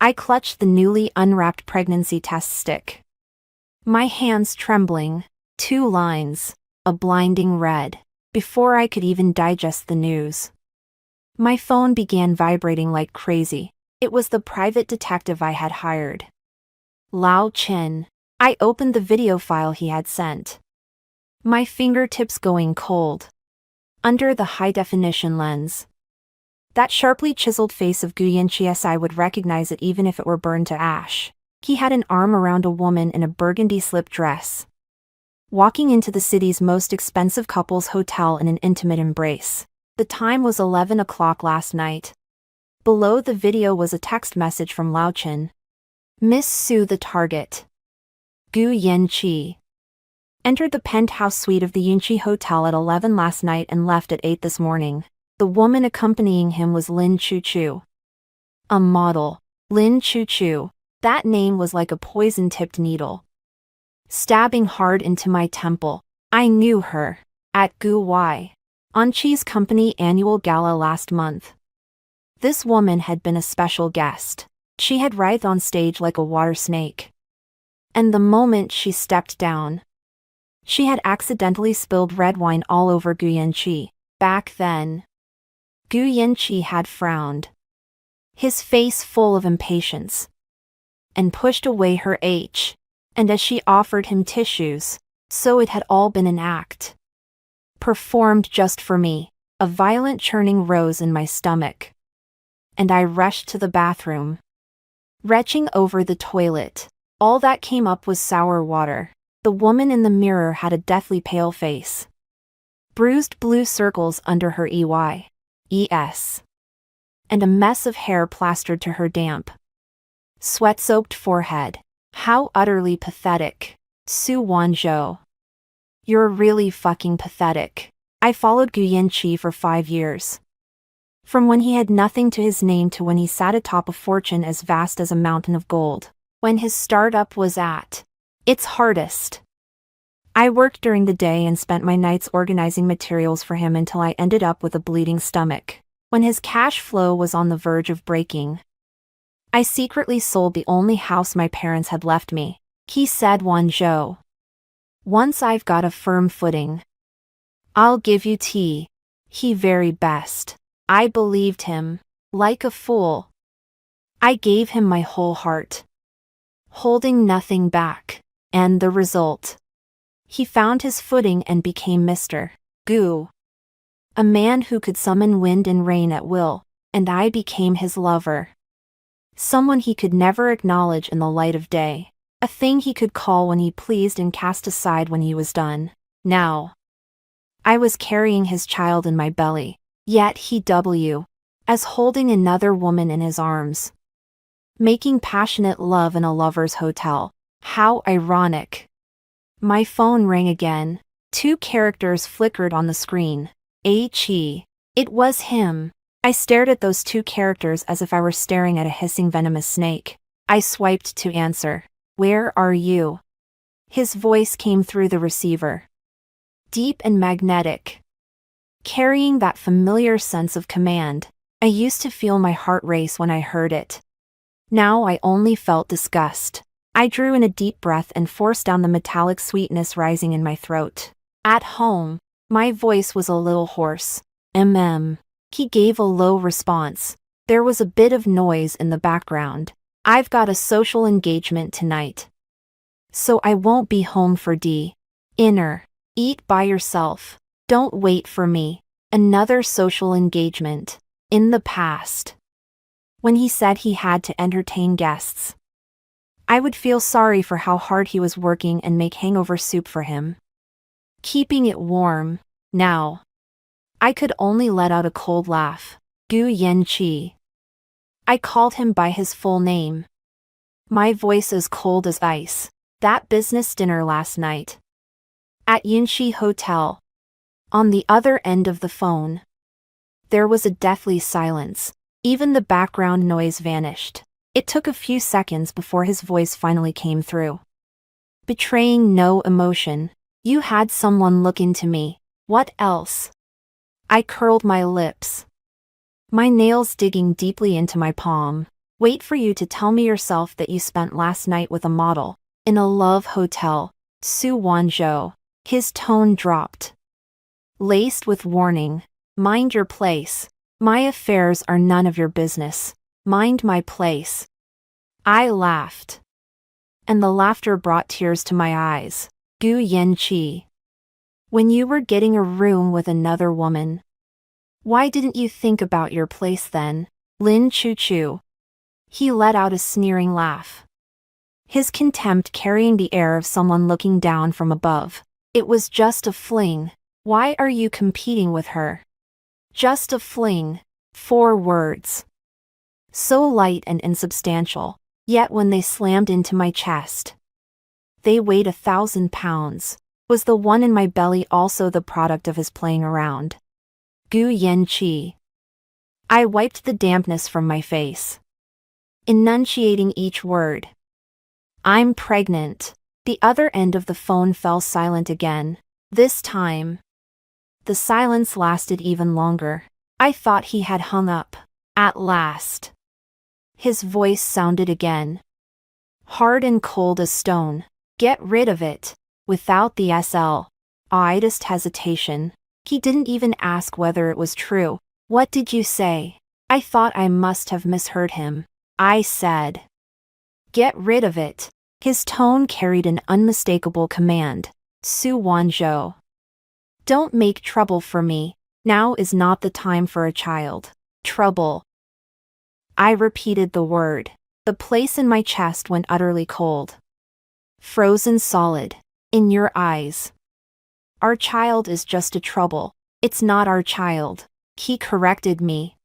I clutched the newly unwrapped pregnancy test stick. My hands trembling. 2 lines. A blinding red. Before I could even digest the news, my phone began vibrating like crazy. It was the private detective I had hired. Lao Chin. I opened the video file he had sent. My fingertips going cold. Under the high-definition lens. That sharply chiseled face of Gu Yanqi, I would recognize it even if it were burned to ash. He had an arm around a woman in a burgundy slip dress, walking into the city's most expensive couples hotel in an intimate embrace. The time was 11 o'clock last night. Below the video was a text message from Lao Chin. Miss Su, the target. Gu Yanqi entered the penthouse suite of the Yunqi Hotel at 11 last night and left at 8 this morning. The woman accompanying him was Lin Chu-Chu, a model. Lin Chu-Chu. That name was like a poison-tipped needle, stabbing hard into my temple. I knew her at Gu Y Anqi's company annual gala last month. This woman had been a special guest. She had writhed on stage like a water snake. And the moment she stepped down, she had accidentally spilled red wine all over Gu Yanqi. Back then, Gu Yanqi had frowned, his face full of impatience, and pushed away her H. And as she offered him tissues, so it had all been an act, performed just for me. A violent churning rose in my stomach, and I rushed to the bathroom. Retching over the toilet, all that came up was sour water. The woman in the mirror had a deathly pale face, bruised blue circles under her EYES, and a mess of hair plastered to her damp, sweat-soaked forehead. How utterly pathetic. Su Wanzhou. You're really fucking pathetic. I followed Gu Yanqi for 5 years. From when he had nothing to his name to when he sat atop a fortune as vast as a mountain of gold. When his startup was at its hardest. I worked during the day and spent my nights organizing materials for him until I ended up with a bleeding stomach. When his cash flow was on the verge of breaking, I secretly sold the only house my parents had left me. He said, Wanzhou, once I've got a firm footing, I'll give you tea. He very best. I believed him. Like a fool, I gave him my whole heart, holding nothing back. And the result? He found his footing and became Mr. Gu, a man who could summon wind and rain at will, and I became his lover. Someone he could never acknowledge in the light of day. A thing he could call when he pleased and cast aside when he was done. Now, I was carrying his child in my belly, yet he as holding another woman in his arms, making passionate love in a lover's hotel. How ironic. My phone rang again. 2 characters flickered on the screen. He. It was him. I stared at those 2 characters as if I were staring at a hissing venomous snake. I swiped to answer. Where are you? His voice came through the receiver, deep and magnetic, carrying that familiar sense of command. I used to feel my heart race when I heard it. Now I only felt disgust. I drew in a deep breath and forced down the metallic sweetness rising in my throat. At home, my voice was a little hoarse. He gave a low response. There was a bit of noise in the background. I've got a social engagement tonight, so I won't be home for dinner. Eat by yourself. Don't wait for me. Another social engagement. In the past, when he said he had to entertain guests, I would feel sorry for how hard he was working and make hangover soup for him, keeping it warm. Now, I could only let out a cold laugh. Gu Yanqi. I called him by his full name, my voice as cold as ice. That business dinner last night, at Yunqi Hotel. On the other end of the phone, there was a deathly silence. Even the background noise vanished. It took a few seconds before his voice finally came through, betraying no emotion. You had someone look into me. What else? I curled my lips, my nails digging deeply into my palm. Wait for you to tell me yourself that you spent last night with a model. In a love hotel. Su Wanzhou. His tone dropped, laced with warning. Mind your place. My affairs are none of your business. Mind my place. I laughed, and the laughter brought tears to my eyes. Gu Yanqi. When you were getting a room with another woman, why didn't you think about your place then? Lin Chu. He let out a sneering laugh, his contempt carrying the air of someone looking down from above. It was just a fling. Why are you competing with her? Just a fling. 4 words. So light and insubstantial, yet when they slammed into my chest, they weighed 1,000 pounds. Was the one in my belly also the product of his playing around? Gu Yanqi. I wiped the dampness from my face, enunciating each word. I'm pregnant. The other end of the phone fell silent again. This time, the silence lasted even longer. I thought he had hung up. At last, his voice sounded again, hard and cold as stone. Get rid of it. Without the slightest hesitation. He didn't even ask whether it was true. What did you say? I thought I must have misheard him. I said, get rid of it. His tone carried an unmistakable command. Su Wanzhou. Don't make trouble for me. Now is not the time for a child. Trouble. I repeated the word. The place in my chest went utterly cold, frozen solid. In your eyes. Our child is just a trouble. It's not our child. He corrected me.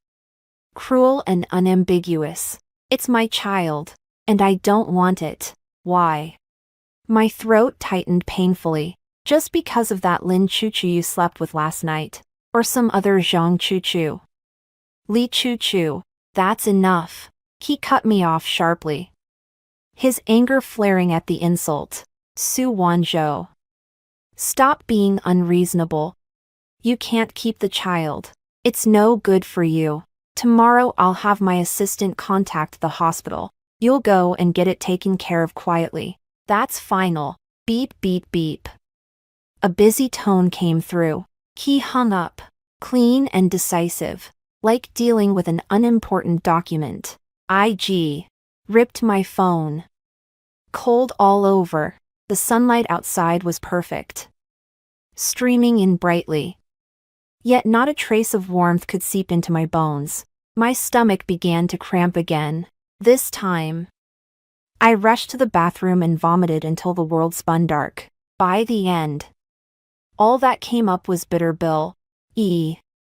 Cruel and unambiguous. It's my child, and I don't want it. Why? My throat tightened painfully. Just because of that Lin Chu you slept with last night. Or some other Zhang Chu. Li Chu. That's enough. He cut me off sharply, his anger flaring at the insult. Su Wanzhou. Stop being unreasonable. You can't keep the child. It's no good for you. Tomorrow I'll have my assistant contact the hospital. You'll go and get it taken care of quietly. That's final. Beep beep beep. A busy tone came through. He hung up, clean and decisive, like dealing with an unimportant document. IG. Ripped my phone. Cold all over. The sunlight outside was perfect, streaming in brightly. Yet not a trace of warmth could seep into my bones. My stomach began to cramp again. This time, I rushed to the bathroom and vomited until the world spun dark. By the end, all that came up was bitter bill.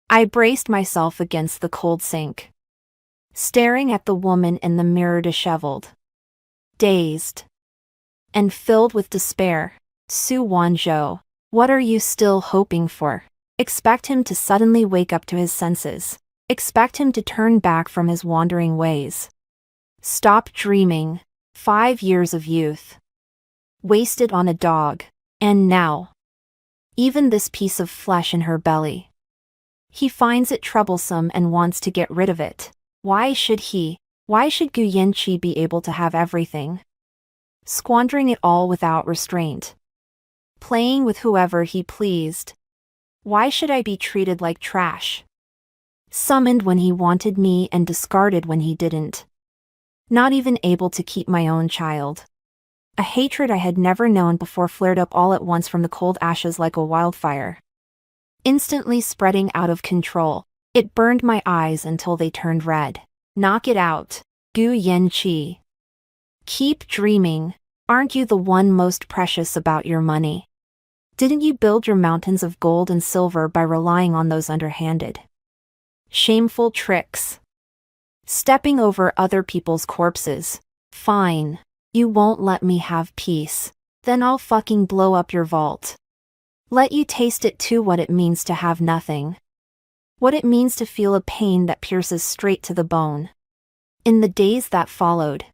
I braced myself against the cold sink, staring at the woman in the mirror, disheveled, dazed, and filled with despair. Su Wanzhou. What are you still hoping for? Expect him to suddenly wake up to his senses. Expect him to turn back from his wandering ways. Stop dreaming. 5 years of youth, wasted on a dog. And now, even this piece of flesh in her belly. He finds it troublesome and wants to get rid of it. Why should he? Why should Gu Yanqi be able to have everything? Squandering it all without restraint. Playing with whoever he pleased. Why should I be treated like trash? Summoned when he wanted me and discarded when he didn't. Not even able to keep my own child. A hatred I had never known before flared up all at once from the cold ashes like a wildfire. Instantly spreading out of control, it burned my eyes until they turned red. Knock it out, Gu Yanqi. Keep dreaming. Aren't you the one most precious about your money? Didn't you build your mountains of gold and silver by relying on those underhanded, shameful tricks? Stepping over other people's corpses. Fine. You won't let me have peace. Then I'll fucking blow up your vault. Let you taste it too, what it means to have nothing. What it means to feel a pain that pierces straight to the bone. In the days that followed,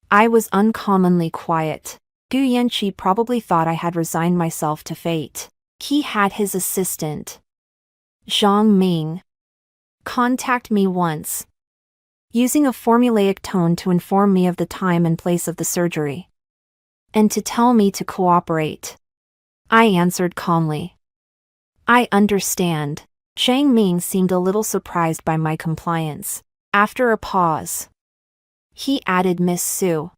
I was uncommonly quiet. Gu Yanqi probably thought I had resigned myself to fate. He had his assistant, Zhang Ming, contact me once. using a formulaic tone to inform me of the time and place of the surgery, and to tell me to cooperate. I answered calmly. I understand. Chang Ming seemed a little surprised by my compliance. After a pause, he added, Miss Su.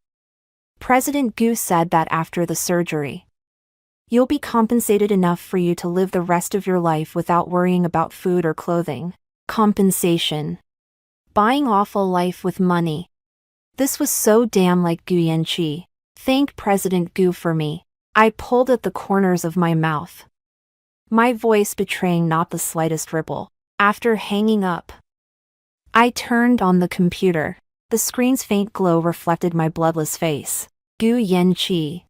President Gu said that after the surgery, you'll be compensated enough for you to live the rest of your life without worrying about food or clothing. Compensation. Buying off a life with money. This was so damn like Gu Yanqi. Thank President Gu for me. I pulled at the corners of my mouth, my voice betraying not the slightest ripple. After hanging up, I turned on the computer. The screen's faint glow reflected my bloodless face. Gu Yanqi.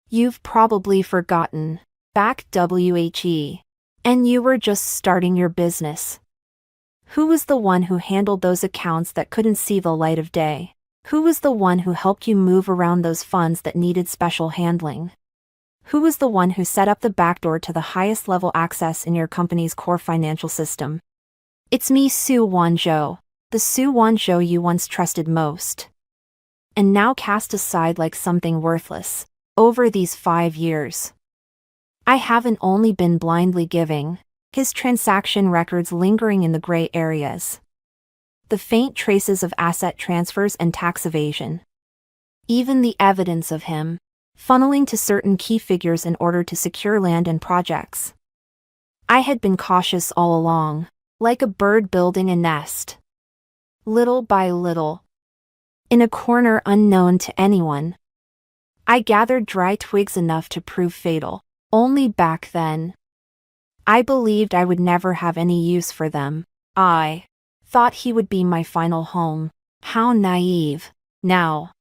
You've probably forgotten. Back WHE. And you were just starting your business. Who was the one who handled those accounts that couldn't see the light of day? Who was the one who helped you move around those funds that needed special handling? Who was the one who set up the backdoor to the highest level access in your company's core financial system? It's me, Su Wanzhou, the Su Wanzhou you once trusted most, and now cast aside like something worthless. Over these 5 years, I haven't only been blindly giving his transaction records lingering in the gray areas, the faint traces of asset transfers and tax evasion, even the evidence of him funneling to certain key figures in order to secure land and projects. I had been cautious all along, like a bird building a nest. Little by little, in a corner unknown to anyone, I gathered dry twigs enough to prove fatal. Only back then, I believed I would never have any use for them. I thought he would be my final home. How naive. Now,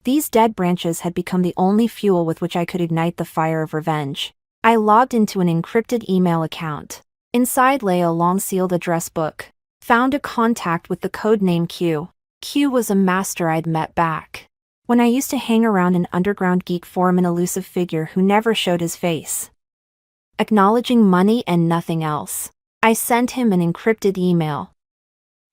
these dead branches had become the only fuel with which I could ignite the fire of revenge. I logged into an encrypted email account. Inside lay a long-sealed address book. Found a contact with the codename Q. Q was a master I'd met back when I used to hang around an underground geek forum, an elusive figure who never showed his face. Acknowledging money and nothing else, I sent him an encrypted email,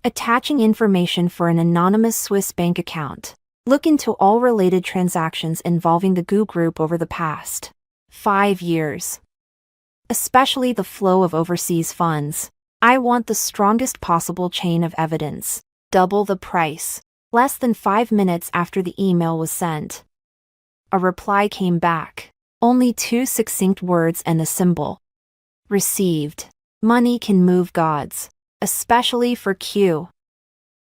attaching information for an anonymous Swiss bank account. Look into all related transactions involving the Gu Group over the past 5 years, especially the flow of overseas funds. I want the strongest possible chain of evidence. Double the price. Less than 5 minutes after the email was sent, a reply came back. Only 2 succinct words and a symbol. Received. Money can move gods, especially for Q,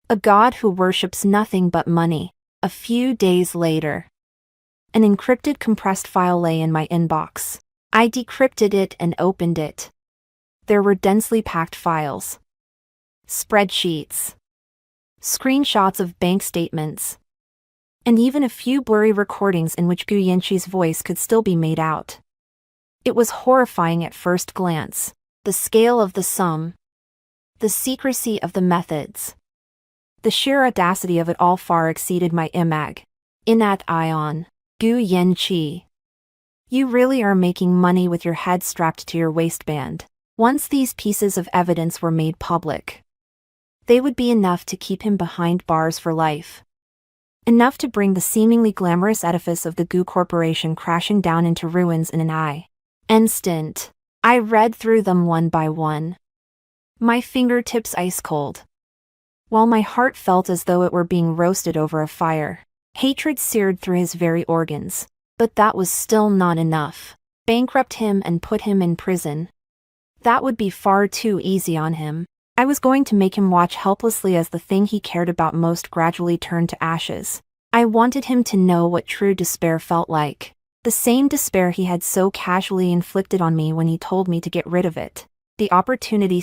a god who worships nothing but money. A few days later, an encrypted compressed file lay in my inbox. I decrypted it and opened it. There were densely packed files, spreadsheets, screenshots of bank statements, and even a few blurry recordings in which Gu Yanqi's voice could still be made out. It was horrifying at first glance. The scale of the sum, the secrecy of the methods, the sheer audacity of it all far exceeded my imag. Inat ion. Gu Yanqi. You really are making money with your head strapped to your waistband. Once these pieces of evidence were made public, they would be enough to keep him behind bars for life. Enough to bring the seemingly glamorous edifice of the Gu Corporation crashing down into ruins in an instant. I read through them one by one, my fingertips ice cold, while my heart felt as though it were being roasted over a fire. Hatred seared through his very organs. But that was still not enough. Bankrupt him and put him in prison. That would be far too easy on him. I was going to make him watch helplessly as the thing he cared about most gradually turned to ashes. I wanted him to know what true despair felt like. The same despair he had so casually inflicted on me when he told me to get rid of it. The opportunity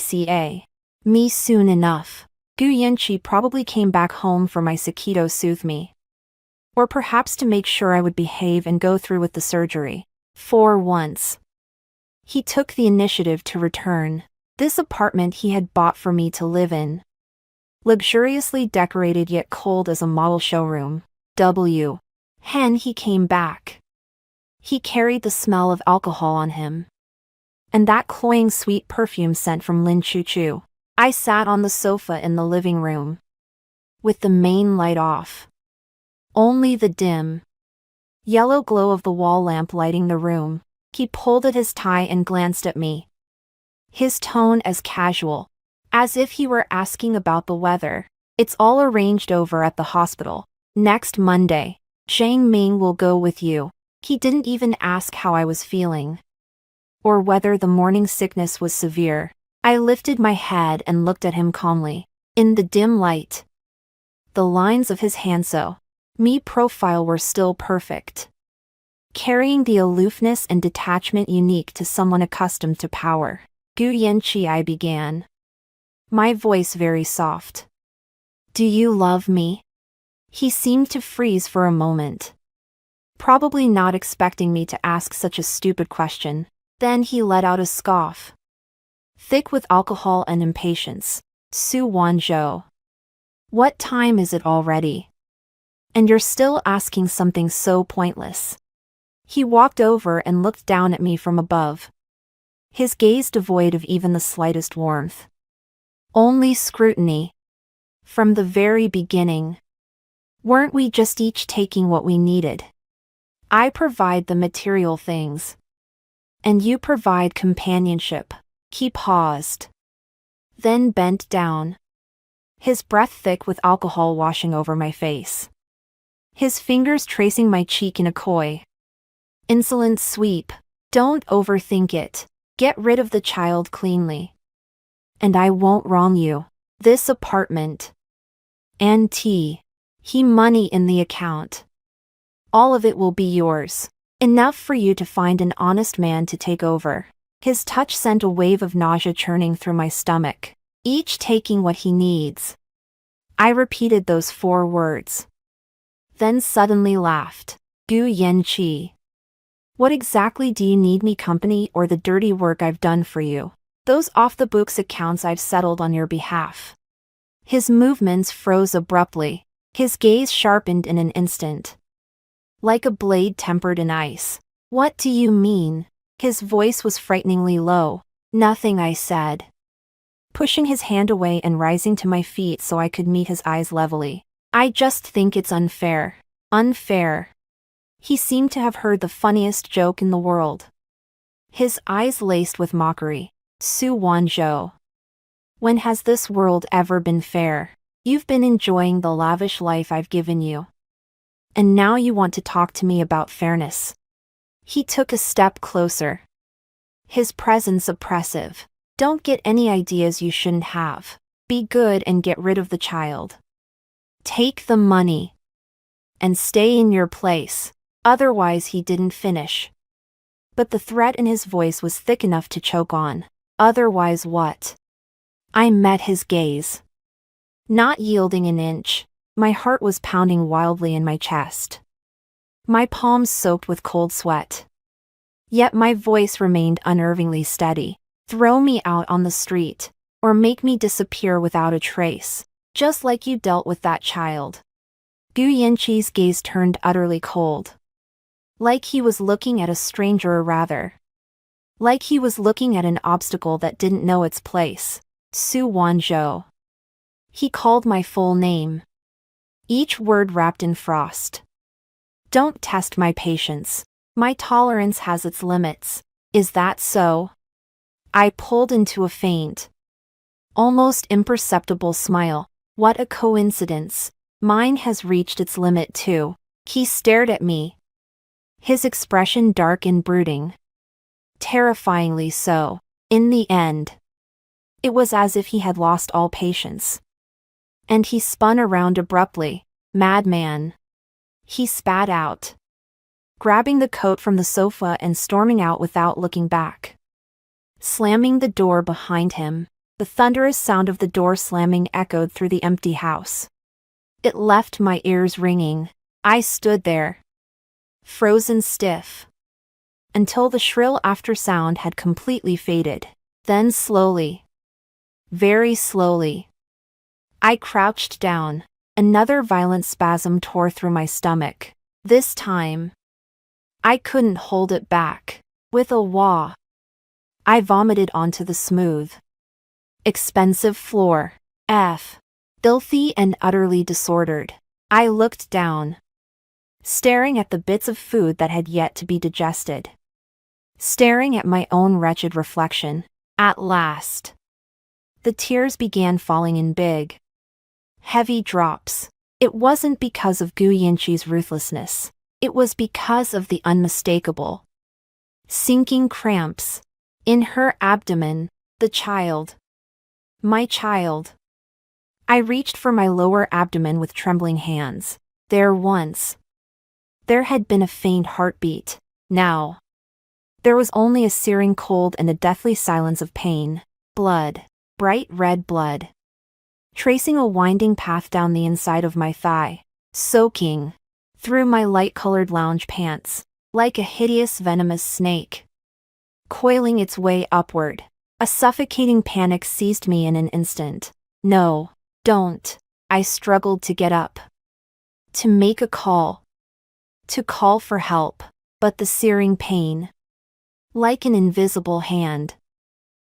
me soon enough. Gu Yanqi probably came back home for my Sakito soothe me. Or perhaps to make sure I would behave and go through with the surgery. For once, he took the initiative to return. This apartment he had bought for me to live in, luxuriously decorated yet cold as a model showroom. Hen he came back. He carried the smell of alcohol on him, and that cloying sweet perfume scent from Lin Chu Chu. I sat on the sofa in the living room, with the main light off. Only the dim, yellow glow of the wall lamp lighting the room. He pulled at his tie and glanced at me. His tone as casual, as if he were asking about the weather. It's all arranged over at the hospital. Next Monday, Zhang Ming will go with you. He didn't even ask how I was feeling, or whether the morning sickness was severe. I lifted my head and looked at him calmly. In the dim light, the lines of his handsome profile were still perfect, carrying the aloofness and detachment unique to someone accustomed to power. Gu Yanqi, I began, my voice very soft. Do you love me? He seemed to freeze for a moment, probably not expecting me to ask such a stupid question. Then he let out a scoff, thick with alcohol and impatience. Su Wanzhou. What time is it already? And you're still asking something so pointless. He walked over and looked down at me from above, his gaze devoid of even the slightest warmth. Only scrutiny. From the very beginning. Weren't we just each taking what we needed? I provide the material things, and you provide companionship. He paused, then bent down, his breath thick with alcohol washing over my face, his fingers tracing my cheek in a coy, insolent sweep. Don't overthink it. Get rid of the child cleanly, and I won't wrong you. This apartment, and tea, money in the account, all of it will be yours. Enough for you to find an honest man to take over. His touch sent a wave of nausea churning through my stomach, each taking what he needs. I repeated those 4 words, then suddenly laughed. Gu Yanqi. What exactly do you need me company or the dirty work I've done for you? Those off-the-books accounts I've settled on your behalf. His movements froze abruptly, his gaze sharpened in an instant, like a blade tempered in ice. What do you mean? His voice was frighteningly low. Nothing, I said, pushing his hand away and rising to my feet so I could meet his eyes levelly. I just think it's unfair. Unfair. He seemed to have heard the funniest joke in the world, his eyes laced with mockery. Su Wanzhou. When has this world ever been fair? You've been enjoying the lavish life I've given you, and now you want to talk to me about fairness. He took a step closer, his presence oppressive. Don't get any ideas you shouldn't have. Be good and get rid of the child. Take the money and stay in your place. Otherwise, he didn't finish, but the threat in his voice was thick enough to choke on. Otherwise what? I met his gaze, not yielding an inch. My heart was pounding wildly in my chest, my palms soaked with cold sweat. Yet my voice remained unnervingly steady. Throw me out on the street, or make me disappear without a trace, just like you dealt with that child. Gu Yanqi's gaze turned utterly cold, like he was looking at a stranger, or rather, like he was looking at an obstacle that didn't know its place. Su Wanzhou. He called my full name, each word wrapped in frost. Don't test my patience. My tolerance has its limits. Is that so? I pulled into a faint, almost imperceptible smile. What a coincidence. Mine has reached its limit too. He stared at me, his expression dark and brooding, terrifyingly so. In the end, it was as if he had lost all patience, and he spun around abruptly. Madman, he spat out, grabbing the coat from the sofa and storming out without looking back, slamming the door behind him. The thunderous sound of the door slamming echoed through the empty house. It left my ears ringing. I stood there, frozen stiff, until the shrill after-sound had completely faded. Then slowly, very slowly, I crouched down. Another violent spasm tore through my stomach. This time, I couldn't hold it back. With a wah, I vomited onto the smooth, expensive floor. filthy and utterly disordered. I looked down, staring at the bits of food that had yet to be digested. Staring at my own wretched reflection. At last, the tears began falling in big, heavy drops. It wasn't because of Gu Yanqi's ruthlessness. It was because of the unmistakable, sinking cramps in her abdomen. The child. My child. I reached for my lower abdomen with trembling hands. There had been a faint heartbeat. Now, there was only a searing cold and a deathly silence of pain. Blood. Bright red blood. Tracing a winding path down the inside of my thigh. Soaking through my light-colored lounge pants. Like a hideous venomous snake. Coiling its way upward. A suffocating panic seized me in an instant. No, don't. I struggled to get up. To make a call. To call for help. But the searing pain, like an invisible hand,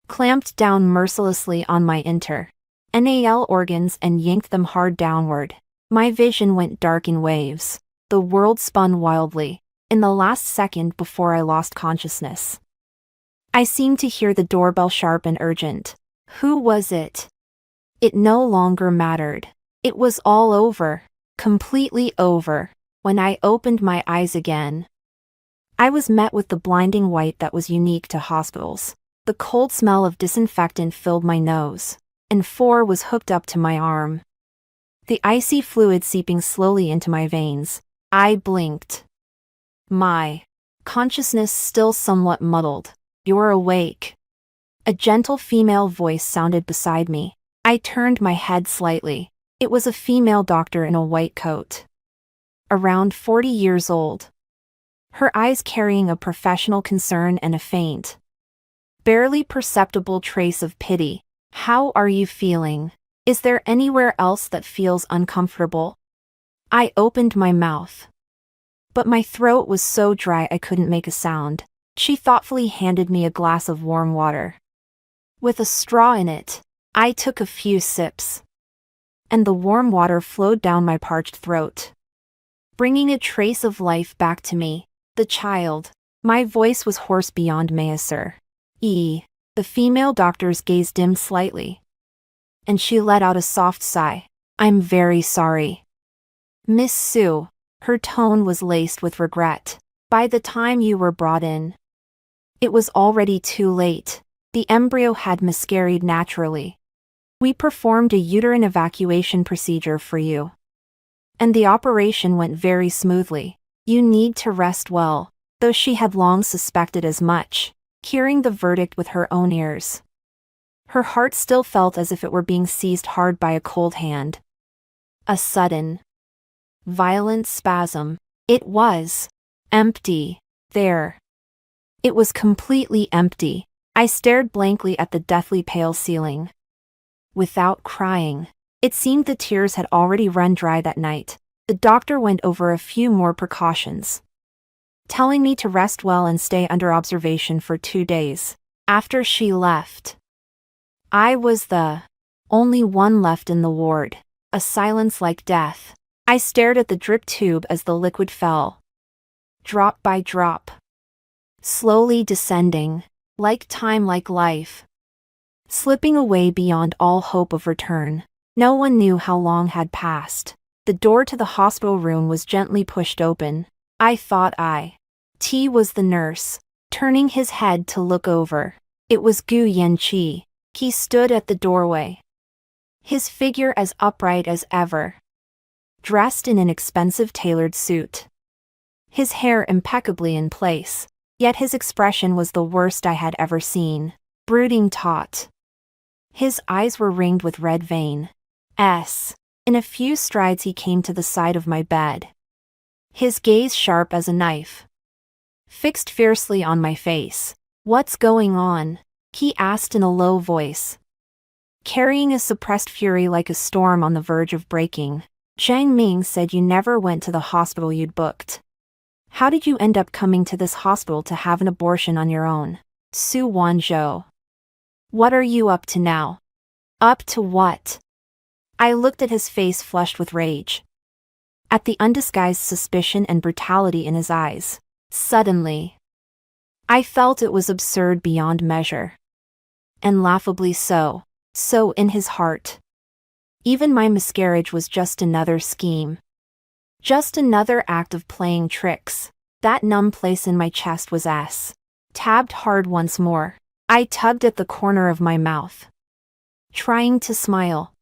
clamped down mercilessly on my internal organs and yanked them hard downward. My vision went dark in waves. The world spun wildly. In the last second before I lost consciousness, I seemed to hear the doorbell sharp and urgent. Who was it? It no longer mattered. It was all over. Completely over. When I opened my eyes again, I was met with the blinding white that was unique to hospitals. The cold smell of disinfectant filled my nose, and 4 was hooked up to my arm. The icy fluid seeping slowly into my veins. I blinked. My consciousness still somewhat muddled. You're awake. A gentle female voice sounded beside me. I turned my head slightly. It was a female doctor in a white coat. Around 40 years old. Her eyes carrying a professional concern and a faint, barely perceptible trace of pity. How are you feeling? Is there anywhere else that feels uncomfortable? I opened my mouth, but my throat was so dry I couldn't make a sound. She thoughtfully handed me a glass of warm water, with a straw in it. I took a few sips, and the warm water flowed down my parched throat, bringing a trace of life back to me. The child. My voice was hoarse beyond measure. The female doctor's gaze dimmed slightly, and she let out a soft sigh. I'm very sorry, Miss Sue. Her tone was laced with regret. By the time you were brought in, it was already too late. The embryo had miscarried naturally. We performed a uterine evacuation procedure for you, and the operation went very smoothly. You need to rest well. Though she had long suspected as much, hearing the verdict with her own ears, her heart still felt as if it were being seized hard by a cold hand. A sudden, violent spasm. It was empty. There. It was completely empty. I stared blankly at the deathly pale ceiling. Without crying. It seemed the tears had already run dry that night. The doctor went over a few more precautions, telling me to rest well and stay under observation for 2 days. After she left, I was the only one left in the ward. A silence like death. I stared at the drip tube as the liquid fell, drop by drop, slowly descending, like time, like life, slipping away beyond all hope of return. No one knew how long had passed. The door to the hospital room was gently pushed open. I thought T was the nurse, turning his head to look over. It was Gu Yanqi. He stood at the doorway, his figure as upright as ever, dressed in an expensive tailored suit, his hair impeccably in place, yet his expression was the worst I had ever seen. Brooding taut. His eyes were ringed with red veins. In a few strides he came to the side of my bed, his gaze sharp as a knife, fixed fiercely on my face. What's going on? He asked in a low voice, carrying a suppressed fury like a storm on the verge of breaking. Zhang Ming said you never went to the hospital you'd booked. How did you end up coming to this hospital to have an abortion on your own? Su Wanzhou. What are you up to now? Up to what? I looked at his face flushed with rage. At the undisguised suspicion and brutality in his eyes. Suddenly, I felt it was absurd beyond measure. And laughably so. So in his heart. Even my miscarriage was just another scheme. Just another act of playing tricks. That numb place in my chest was tabbed hard once more. I tugged at the corner of my mouth, trying to smile.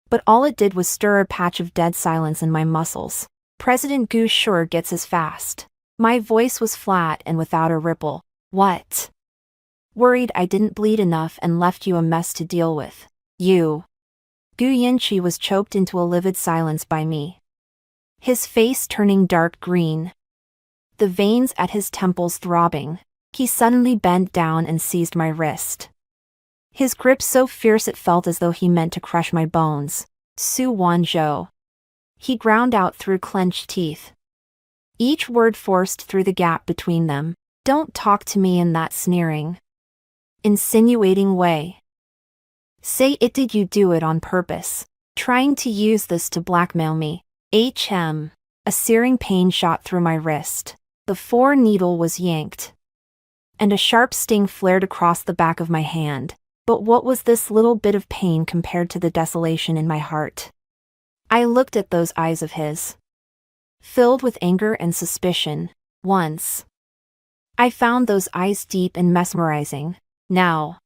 But all it did was stir a patch of dead silence in my muscles. President Gu sure gets as fast. My voice was flat and without a ripple. What? Worried I didn't bleed enough and left you a mess to deal with. You. Gu Yanqi was choked into a livid silence by me. His face turning dark green. The veins at his temples throbbing. He suddenly bent down and seized my wrist. His grip so fierce it felt as though he meant to crush my bones. Su Wanzhou. He ground out through clenched teeth. Each word forced through the gap between them. Don't talk to me in that sneering, insinuating way. Say it. Did you do it on purpose? Trying to use this to blackmail me? A searing pain shot through my wrist. The needle was yanked. And a sharp sting flared across the back of my hand. But what was this little bit of pain compared to the desolation in my heart? I looked at those eyes of his, filled with anger and suspicion. Once, I found those eyes deep and mesmerizing. Now,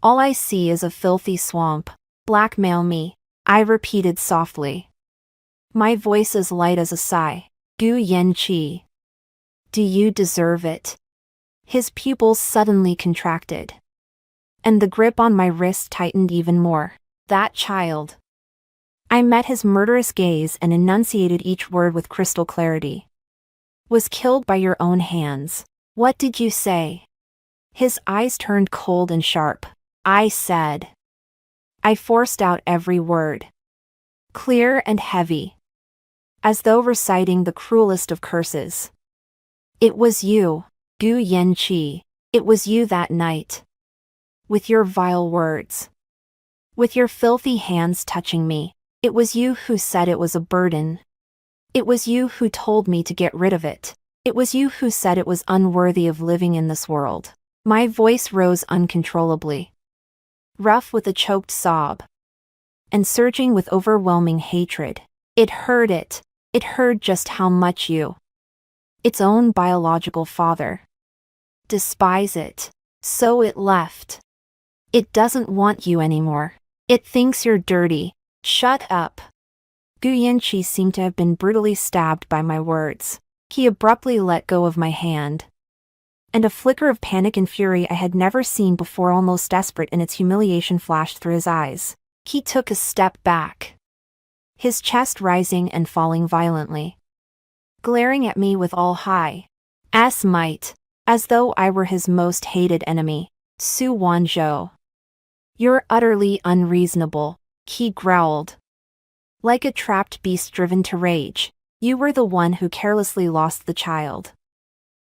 all I see is a filthy swamp. Blackmail me, I repeated softly. My voice as light as a sigh. Gu Yanqi. Do you deserve it? His pupils suddenly contracted. And the grip on my wrist tightened even more. That child. I met his murderous gaze and enunciated each word with crystal clarity. Was killed by your own hands. What did you say? His eyes turned cold and sharp. I said. I forced out every word. Clear and heavy. As though reciting the cruelest of curses. It was you, Gu Yanqi. It was you that night. With your vile words. With your filthy hands touching me. It was you who said it was a burden. It was you who told me to get rid of it. It was you who said it was unworthy of living in this world. My voice rose uncontrollably. Rough with a choked sob. And surging with overwhelming hatred. It hurt it. It hurt just how much you, its own biological father, despise it. So it left. It doesn't want you anymore. It thinks you're dirty. Shut up. Gu Yanqi seemed to have been brutally stabbed by my words. He abruptly let go of my hand. And a flicker of panic and fury I had never seen before, almost desperate in its humiliation, flashed through his eyes. He took a step back. His chest rising and falling violently. Glaring at me with all might. As though I were his most hated enemy. Su Wanzhou. You're utterly unreasonable, he growled. Like a trapped beast driven to rage. You were the one who carelessly lost the child.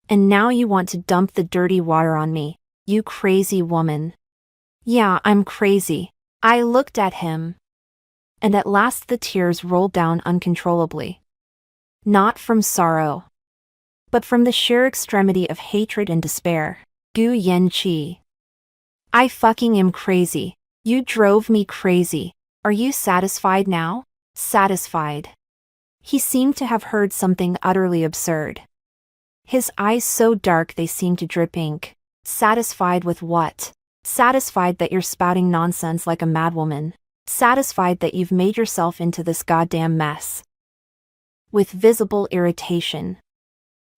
And now you want to dump the dirty water on me, you crazy woman. Yeah, I'm crazy. I looked at him. And at last the tears rolled down uncontrollably. Not from sorrow, but from the sheer extremity of hatred and despair. Gu Yanqi. I fucking am crazy. You drove me crazy. Are you satisfied now? Satisfied. He seemed to have heard something utterly absurd. His eyes so dark they seemed to drip ink. Satisfied with what? Satisfied that you're spouting nonsense like a madwoman. Satisfied that you've made yourself into this goddamn mess. With visible irritation,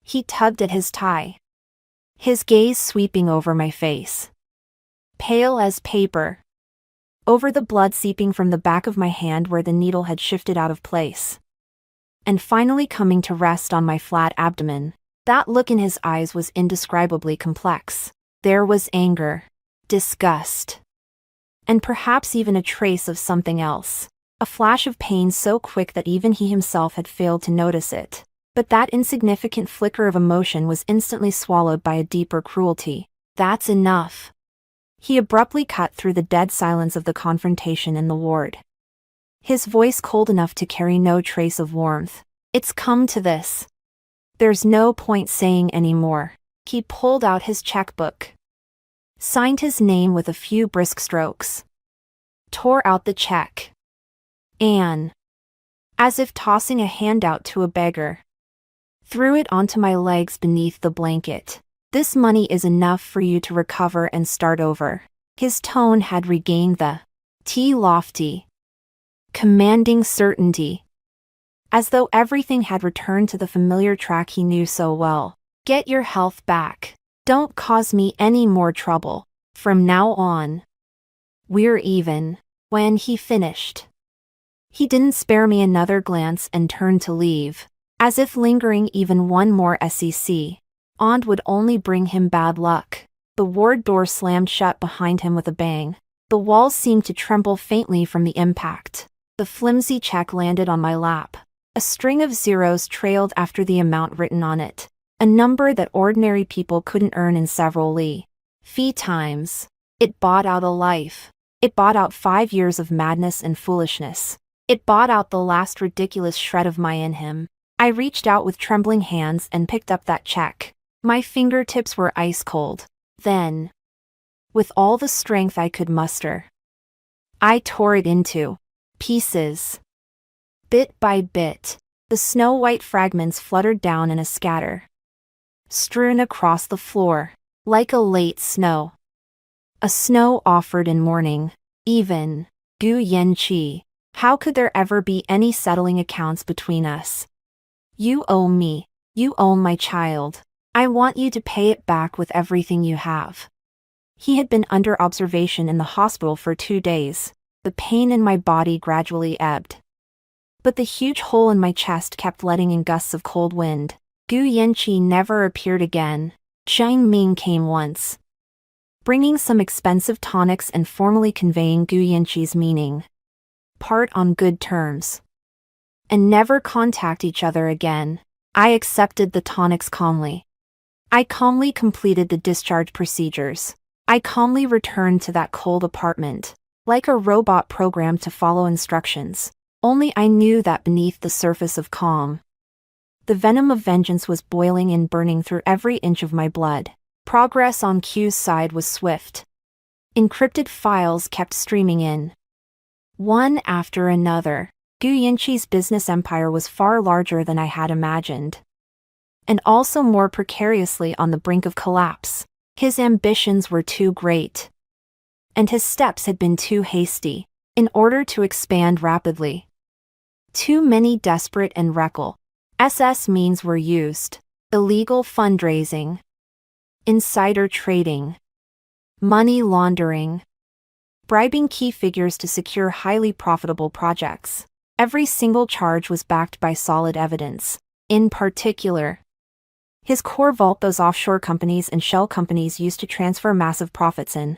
he tugged at his tie. His gaze sweeping over my face. Pale as paper. Over the blood seeping from the back of my hand where the needle had shifted out of place. And finally coming to rest on my flat abdomen. That look in his eyes was indescribably complex. There was anger, disgust, and perhaps even a trace of something else. A flash of pain so quick that even he himself had failed to notice it. But that insignificant flicker of emotion was instantly swallowed by a deeper cruelty. That's enough. He abruptly cut through the dead silence of the confrontation in the ward. his voice cold enough to carry no trace of warmth. It's come to this. There's no point saying any more. He pulled out his checkbook, signed his name with a few brisk strokes, tore out the check, and, as if tossing a handout to a beggar, threw it onto my legs beneath the blanket. This money is enough for you to recover and start over. His tone had regained the lofty, commanding certainty, as though everything had returned to the familiar track he knew so well. Get your health back. Don't cause me any more trouble. From now on, we're even. When he finished, he didn't spare me another glance and turned to leave, as if lingering even one more sec on would only bring him bad luck. The ward door slammed shut behind him with a bang. The walls seemed to tremble faintly from the impact. The flimsy check landed on my lap. A string of zeros trailed after the amount written on it, a number that ordinary people couldn't earn in several fee times. It bought out a life. It bought out 5 years of madness and foolishness. It bought out the last ridiculous shred of my in him. I reached out with trembling hands and picked up that check. My fingertips were ice cold. Then, with all the strength I could muster, I tore it into pieces. Bit by bit, the snow-white fragments fluttered down in a scatter, strewn across the floor, like a late snow. A snow offered in mourning. Even, Gu Yanqi, how could there ever be any settling accounts between us? You owe me. You owe my child. I want you to pay it back with everything you have. He had been under observation in the hospital for 2 days. The pain in my body gradually ebbed, but the huge hole in my chest kept letting in gusts of cold wind. Gu Yanqi never appeared again. Zhang Ming came once, bringing some expensive tonics and formally conveying Gu Yanqi's meaning. Part on good terms, and never contact each other again. I accepted the tonics calmly. I calmly completed the discharge procedures. I calmly returned to that cold apartment, like a robot programmed to follow instructions. Only I knew that beneath the surface of calm, the venom of vengeance was boiling and burning through every inch of my blood. Progress on Q's side was swift. Encrypted files kept streaming in, one after another. Gu Yanqi's business empire was far larger than I had imagined, and also more precariously on the brink of collapse. His ambitions were too great, and his steps had been too hasty. In order to expand rapidly, too many desperate and reckless means were used: illegal fundraising, insider trading, money laundering, bribing key figures to secure highly profitable projects. Every single charge was backed by solid evidence. In particular, his core vault, those offshore companies and shell companies used to transfer massive profits in,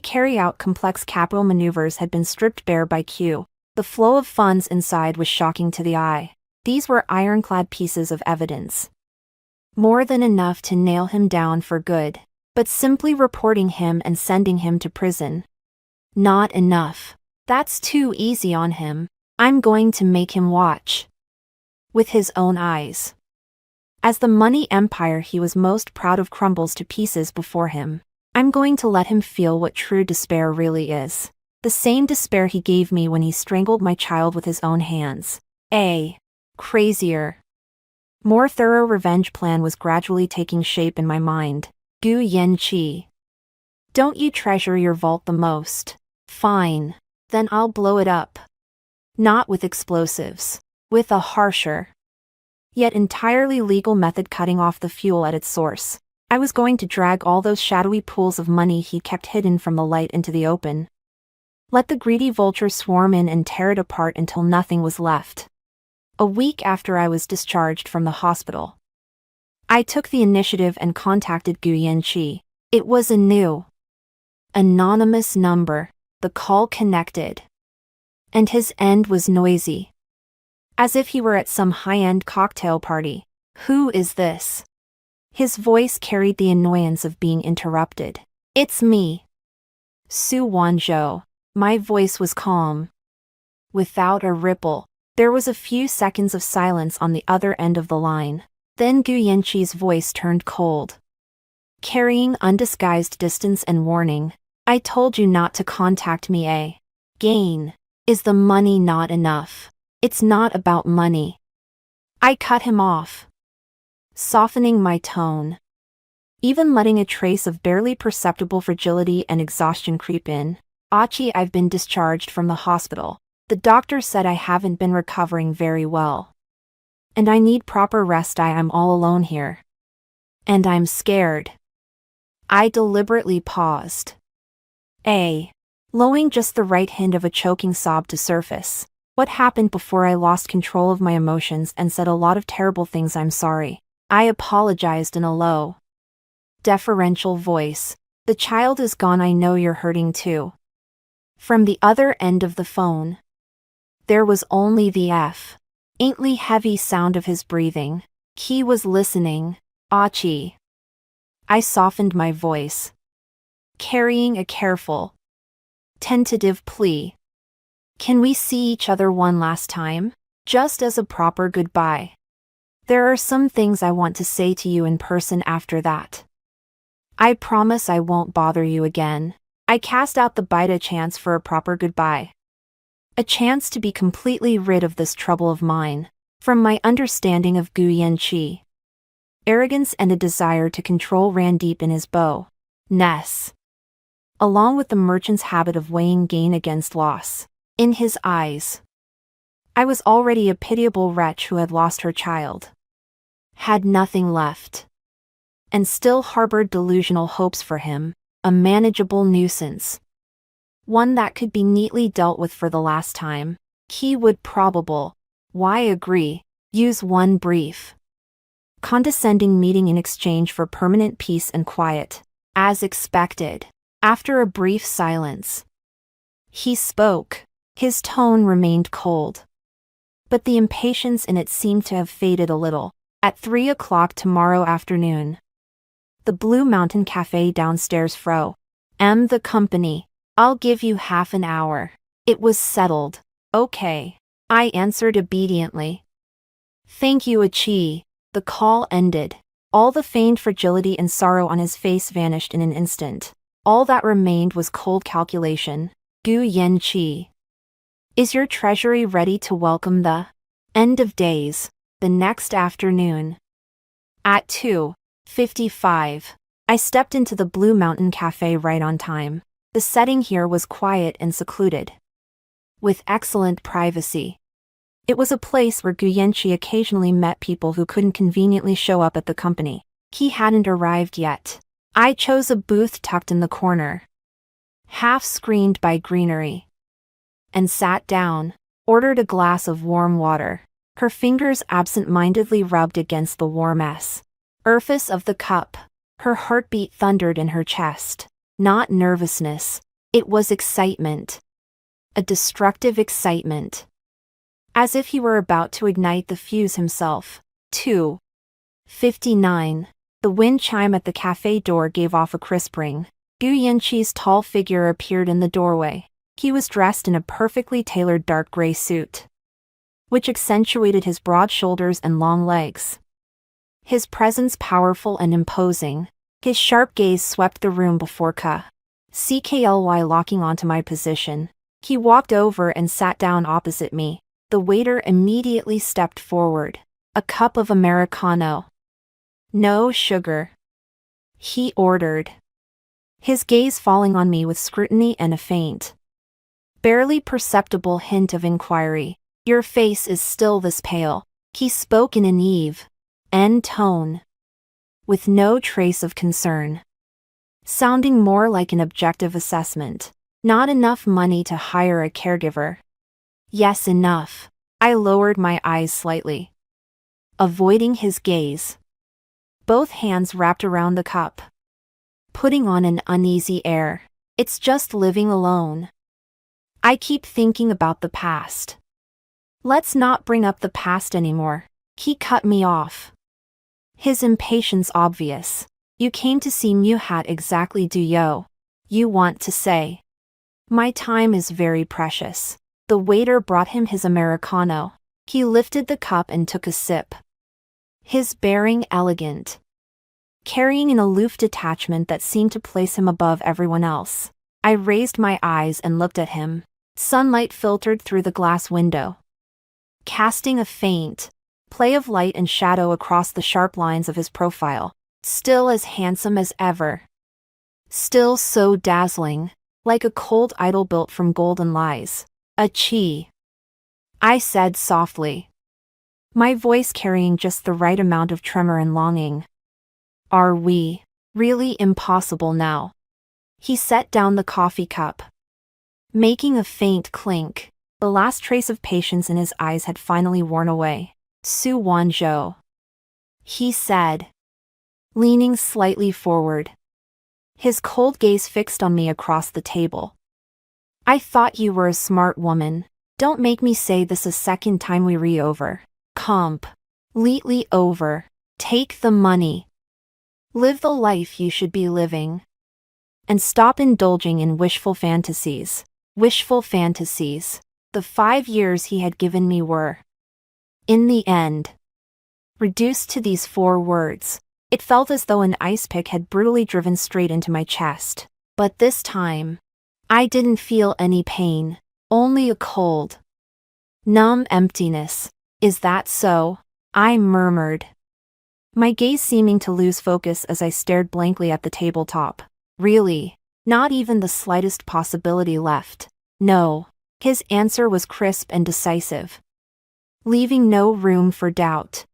carry out complex capital maneuvers, had been stripped bare by Q. The flow of funds inside was shocking to the eye. These were ironclad pieces of evidence, more than enough to nail him down for good. But simply reporting him and sending him to prison, not enough. That's too easy on him. I'm going to make him watch with his own eyes as the money empire he was most proud of crumbles to pieces before him. I'm going to let him feel what true despair really is. The same despair he gave me when he strangled my child with his own hands. A crazier, more thorough revenge plan was gradually taking shape in my mind. Gu Yanqi, don't you treasure your vault the most? Fine. Then I'll blow it up. Not with explosives. With a harsher, yet entirely legal method, cutting off the fuel at its source. I was going to drag all those shadowy pools of money he kept hidden from the light into the open. Let the greedy vultures swarm in and tear it apart until nothing was left. A week after I was discharged from the hospital, I took the initiative and contacted Gu Yanqi. It was a new, anonymous number. The call connected, and his end was noisy, as if he were at some high-end cocktail party. Who is this? His voice carried the annoyance of being interrupted. It's me, Su Wanzhou. My voice was calm, Without a ripple, there was a few seconds of silence on the other end of the line. Then Gu Yanqi's voice turned cold, carrying undisguised distance and warning. I told you not to contact me. Gain. Is the money not enough? It's not about money. I cut him off, softening my tone, even letting a trace of barely perceptible fragility and exhaustion creep in. Achi, I've been discharged from the hospital. The doctor said I haven't been recovering very well, and I need proper rest. I'm all alone here, and I'm scared. I deliberately paused, allowing just the right hint of a choking sob to surface. What happened before I lost control of my emotions and said a lot of terrible things? I'm sorry. I apologized in a low, deferential voice. The child is gone. I know you're hurting too. From the other end of the phone, there was only the faintly heavy sound of his breathing. He was listening. Achi. I softened my voice, carrying a careful, tentative plea. Can we see each other one last time? Just as a proper goodbye. There are some things I want to say to you in person after that. I promise I won't bother you again. I cast out the bite, a chance for a proper goodbye. A chance to be completely rid of this trouble of mine. From my understanding of Gu Yanqi, arrogance and a desire to control ran deep in his bow-ness, along with the merchant's habit of weighing gain against loss. In his eyes, I was already a pitiable wretch who had lost her child, had nothing left, and still harbored delusional hopes for him, a manageable nuisance, one that could be neatly dealt with for the last time. He would use one brief, condescending meeting in exchange for permanent peace and quiet. As expected, after a brief silence, he spoke. His tone remained cold, but the impatience in it seemed to have faded a little. At 3 o'clock tomorrow afternoon, the Blue Mountain Cafe downstairs. The company. I'll give you half an hour. It was settled. Okay. I answered obediently. Thank you, Achi. The call ended. All the feigned fragility and sorrow on his face vanished in an instant. All that remained was cold calculation. Gu Yanqi. Is your treasury ready to welcome the end of days? The next afternoon, at 2:55, I stepped into the Blue Mountain Cafe right on time. The setting here was quiet and secluded, with excellent privacy. It was a place where Gu Yanqi occasionally met people who couldn't conveniently show up at the company. He hadn't arrived yet. I chose a booth tucked in the corner, half screened by greenery, and sat down, ordered a glass of warm water. Her fingers absent-mindedly rubbed against the warm surface of the cup. Her heartbeat thundered in her chest. Not nervousness. It was excitement. A destructive excitement. As if he were about to ignite the fuse himself. 2:59. The wind chime at the cafe door gave off a crisp ring. Gu Yanqi's tall figure appeared in the doorway. He was dressed in a perfectly tailored dark gray suit, which accentuated his broad shoulders and long legs. His presence powerful and imposing. His sharp gaze swept the room before quickly locking onto my position. He walked over and sat down opposite me. The waiter immediately stepped forward. A cup of Americano. No sugar, he ordered, his gaze falling on me with scrutiny and a faint, barely perceptible hint of inquiry. Your face is still this pale. He spoke in an even tone, with no trace of concern, sounding more like an objective assessment. Not enough money to hire a caregiver. Yes, enough. I lowered my eyes slightly, avoiding his gaze, both hands wrapped around the cup, putting on an uneasy air. It's just living alone. I keep thinking about the past. Let's not bring up the past anymore. He cut me off, his impatience obvious. You came to see Muhat, exactly. Do you want to say? My time is very precious. The waiter brought him his Americano. He lifted the cup and took a sip. His bearing elegant, carrying an aloof detachment that seemed to place him above everyone else. I raised my eyes and looked at him. Sunlight filtered through the glass window, casting a faint play of light and shadow across the sharp lines of his profile. Still as handsome as ever. Still so dazzling, like a cold idol built from golden lies. "Achie," I said softly, my voice carrying just the right amount of tremor and longing. "Are we really impossible now?" He set down the coffee cup, making a faint clink. The last trace of patience in his eyes had finally worn away. "Su Wanzhou," he said, leaning slightly forward, his cold gaze fixed on me across the table. "I thought you were a smart woman. Don't make me say this a second time we re-over. Completely over. Take the money. Live the life you should be living. And stop indulging in wishful fantasies." Wishful fantasies. The 5 years he had given me were, in the end, reduced to these 4 words. It felt as though an ice pick had brutally driven straight into my chest. But this time, I didn't feel any pain, only a cold, numb emptiness. "Is that so?" I murmured, my gaze seeming to lose focus as I stared blankly at the tabletop. "Really? Not even the slightest possibility left?" "No." His answer was crisp and decisive, leaving no room for doubt.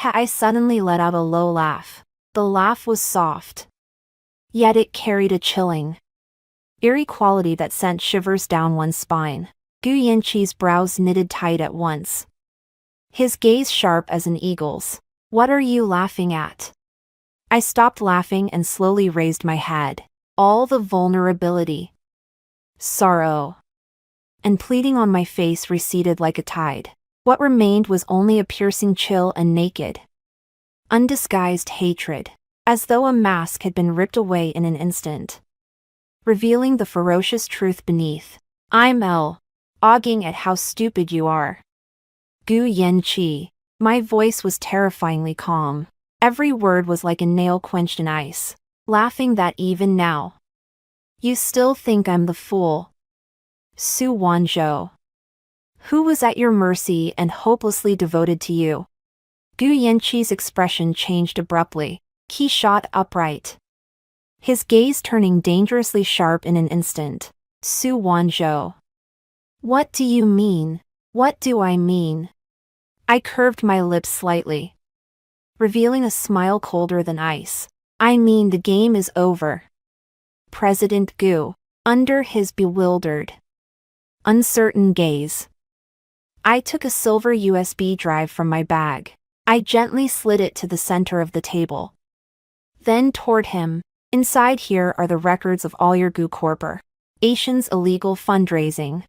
I suddenly let out a low laugh. The laugh was soft, yet it carried a chilling, eerie quality that sent shivers down one's spine. Gu Yanqi's brows knitted tight at once, his gaze sharp as an eagle's. "What are you laughing at?" I stopped laughing and slowly raised my head. All the vulnerability, sorrow, and pleading on my face receded like a tide. What remained was only a piercing chill and naked, undisguised hatred, as though a mask had been ripped away in an instant, revealing the ferocious truth beneath. "I'm auging at how stupid you are, Gu Yanqi." My voice was terrifyingly calm. Every word was like a nail quenched in ice. "Laughing that even now, you still think I'm the fool, Su Wanzhou, who was at your mercy and hopelessly devoted to you." Gu Yanqi's expression changed abruptly. He shot upright, his gaze turning dangerously sharp in an instant. "Su Wanzhou, what do you mean?" "What do I mean?" I curved my lips slightly, revealing a smile colder than ice. "I mean the game is over." President Gu, under his bewildered, uncertain gaze, I took a silver USB drive from my bag. I gently slid it to the center of the table. Then toward him. "Inside here are the records of all your Gu Corporation's illegal fundraising,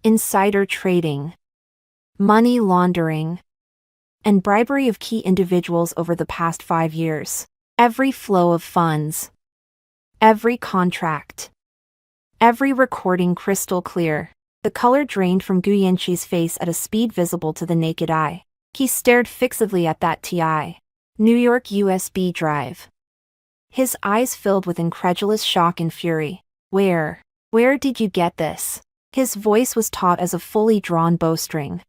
insider trading, money laundering, and bribery of key individuals over the past 5 years. Every flow of funds, every contract, every recording crystal clear." The color drained from Gu Yanqi's face at a speed visible to the naked eye. He stared fixedly at that New York USB drive, his eyes filled with incredulous shock and fury. Where did you get this?" His voice was taut as a fully drawn bowstring,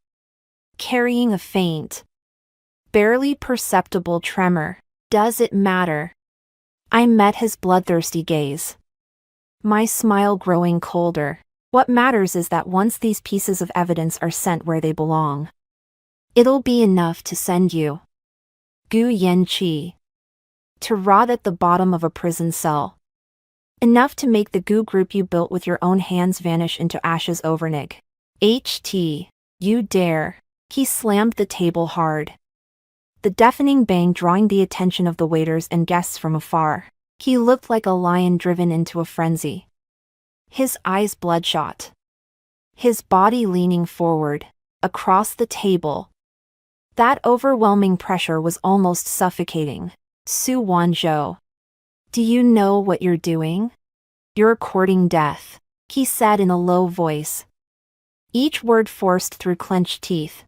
carrying a faint, barely perceptible tremor. "Does it matter?" I met his bloodthirsty gaze, my smile growing colder. "What matters is that once these pieces of evidence are sent where they belong, it'll be enough to send you, Gu Yanqi, to rot at the bottom of a prison cell. Enough to make the Gu group you built with your own hands vanish into ashes overnight. You dare." He slammed the table hard, the deafening bang drawing the attention of the waiters and guests from afar. He looked like a lion driven into a frenzy, his eyes bloodshot, his body leaning forward, across the table. That overwhelming pressure was almost suffocating. "Su Wanzhou, do you know what you're doing? You're courting death," he said in a low voice, each word forced through clenched teeth,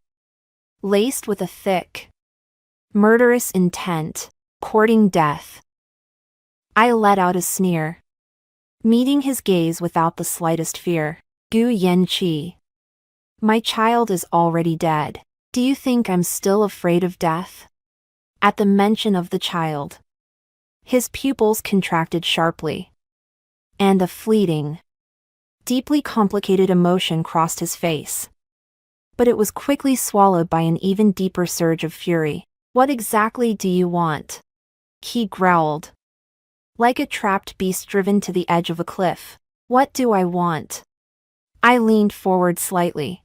laced with a thick, murderous intent, courting death. I let out a sneer, meeting his gaze without the slightest fear. Gu Yanqi. My child is already dead. Do you think I'm still afraid of death? At the mention of the child, his pupils contracted sharply, and a fleeting, deeply complicated emotion crossed his face. But it was quickly swallowed by an even deeper surge of fury. What exactly do you want? He growled, like a trapped beast driven to the edge of a cliff. What do I want? I leaned forward slightly,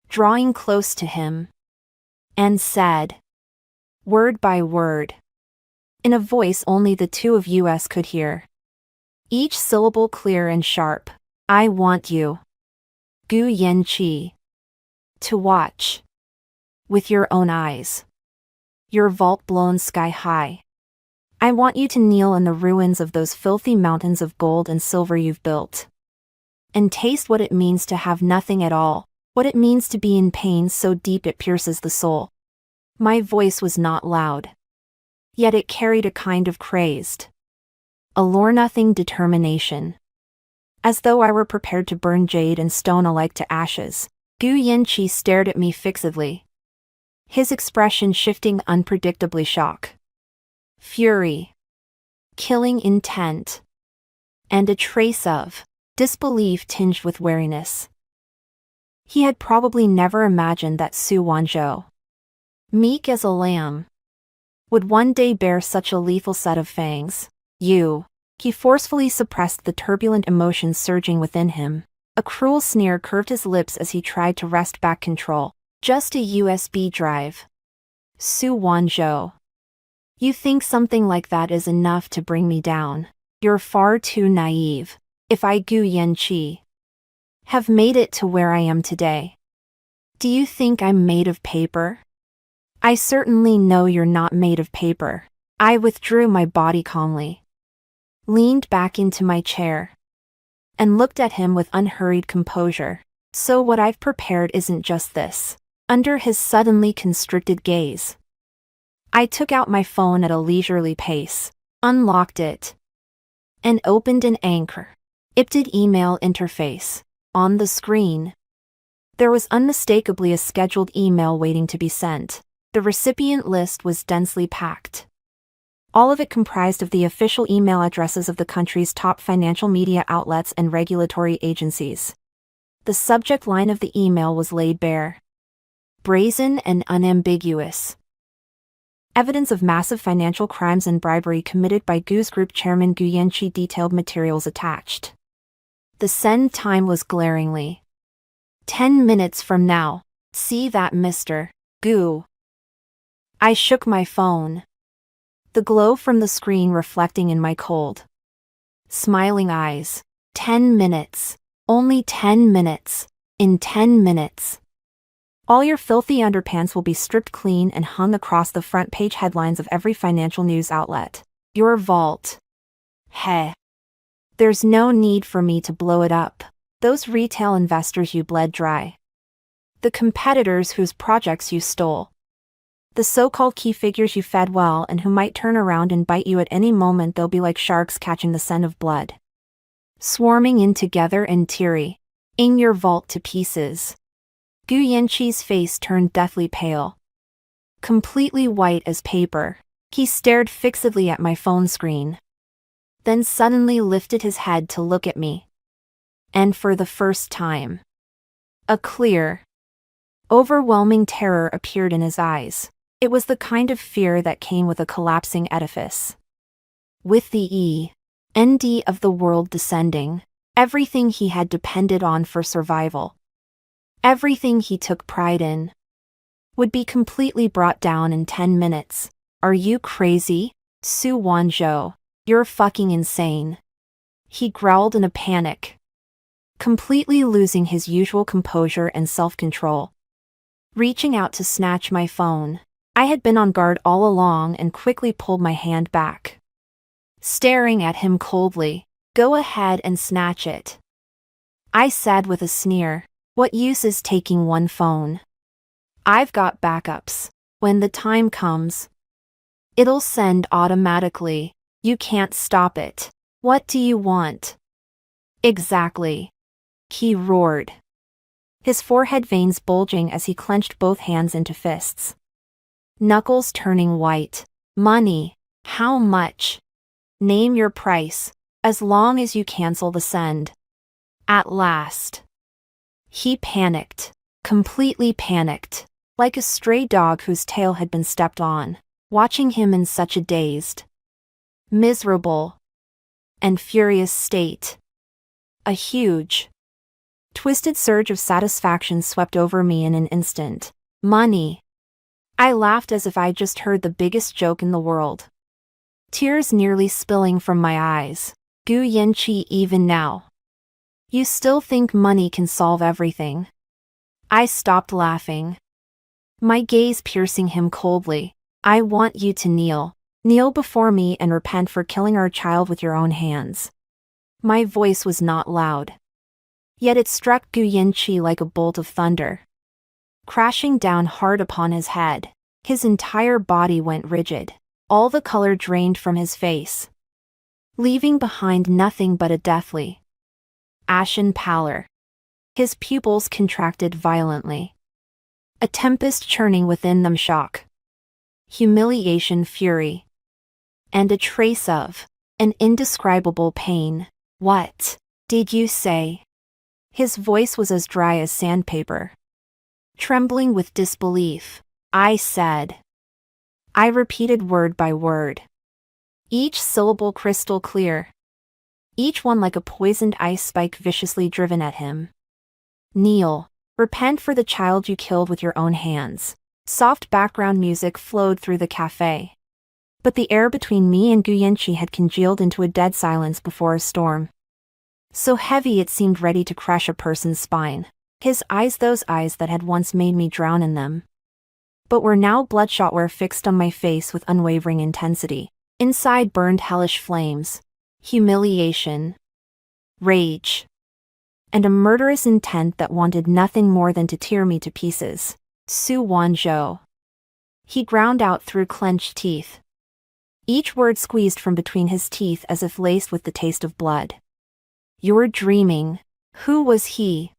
drawing close to him, and said, word by word, in a voice only the two of us could hear, each syllable clear and sharp. I want you, Gu Yanqi, to watch, with your own eyes, your vault blown sky high. I want you to kneel in the ruins of those filthy mountains of gold and silver you've built, and taste what it means to have nothing at all, what it means to be in pain so deep it pierces the soul. My voice was not loud, yet it carried a kind of crazed, allure-nothing determination, as though I were prepared to burn jade and stone alike to ashes. Gu Yanqi stared at me fixedly, his expression shifting unpredictably: shock, fury, killing intent, and a trace of disbelief tinged with wariness. He had probably never imagined that Su Wanzhou, meek as a lamb, would one day bear such a lethal set of fangs. He forcefully suppressed the turbulent emotions surging within him. A cruel sneer curved his lips as he tried to wrest back control. Just a USB drive. Su Wanzhou. You think something like that is enough to bring me down? You're far too naive. If I, Gu Yanqi, have made it to where I am today, do you think I'm made of paper? I certainly know you're not made of paper. I withdrew my body calmly, leaned back into my chair, and looked at him with unhurried composure. So what I've prepared isn't just this. Under his suddenly constricted gaze, I took out my phone at a leisurely pace, unlocked it, and opened an encrypted email interface. On the screen, there was unmistakably a scheduled email waiting to be sent. The recipient list was densely packed, all of it comprised of the official email addresses of the country's top financial media outlets and regulatory agencies. The subject line of the email was laid bare, brazen and unambiguous. Evidence of massive financial crimes and bribery committed by Gu's group chairman Gu Yanqi, detailed materials attached. The send time was glaringly 10 minutes from now. See that, Mr. Gu? I shook my phone, the glow from the screen reflecting in my cold, smiling eyes. 10 minutes. Only 10 minutes. In 10 minutes, all your filthy underpants will be stripped clean and hung across the front page headlines of every financial news outlet. Your vault. Heh. There's no need for me to blow it up. Those retail investors you bled dry, the competitors whose projects you stole, the so-called key figures you fed well and who might turn around and bite you at any moment. They'll be like sharks catching the scent of blood, swarming in together and tearing your vault to pieces. Gu Yanqi's face turned deathly pale, completely white as paper. He stared fixedly at my phone screen, then suddenly lifted his head to look at me. And for the first time, a clear, overwhelming terror appeared in his eyes. It was the kind of fear that came with a collapsing edifice, with the end of the world descending. Everything he had depended on for survival, everything he took pride in, would be completely brought down in 10 minutes. Are you crazy, Su Wanzhou? You're fucking insane. He growled in a panic, completely losing his usual composure and self-control. Reaching out to snatch my phone, I had been on guard all along and quickly pulled my hand back, staring at him coldly. Go ahead and snatch it, I said with a sneer. What use is taking one phone? I've got backups. When the time comes, it'll send automatically. You can't stop it. What do you want? Exactly. He roared, his forehead veins bulging as he clenched both hands into fists, knuckles turning white. Money. How much? Name your price, as long as you cancel the send. At last. He panicked, completely panicked, like a stray dog whose tail had been stepped on, watching him in such a dazed, miserable, and furious state. A huge, twisted surge of satisfaction swept over me in an instant. Money. I laughed as if I'd just heard the biggest joke in the world, tears nearly spilling from my eyes. Gu Yanqi, even now, you still think money can solve everything? I stopped laughing, my gaze piercing him coldly. I want you to kneel. Kneel before me and repent for killing our child with your own hands. My voice was not loud, yet it struck Gu Yanqi like a bolt of thunder, crashing down hard upon his head. His entire body went rigid, all the color drained from his face, leaving behind nothing but a deathly, ashen pallor. His pupils contracted violently, a tempest churning within them, shock, humiliation, fury, and a trace of an indescribable pain. What did you say? His voice was as dry as sandpaper, trembling with disbelief. I said. I repeated word by word, each syllable crystal clear, each one like a poisoned ice spike viciously driven at him. Kneel. Repent for the child you killed with your own hands. Soft background music flowed through the cafe, but the air between me and Gu Yanqi had congealed into a dead silence before a storm, so heavy it seemed ready to crush a person's spine. His eyes, those eyes that had once made me drown in them, but were now bloodshot, were fixed on my face with unwavering intensity. Inside burned hellish flames, humiliation, rage, and a murderous intent that wanted nothing more than to tear me to pieces. Su Wanzhou. He ground out through clenched teeth, each word squeezed from between his teeth as if laced with the taste of blood. You're dreaming. Who was he?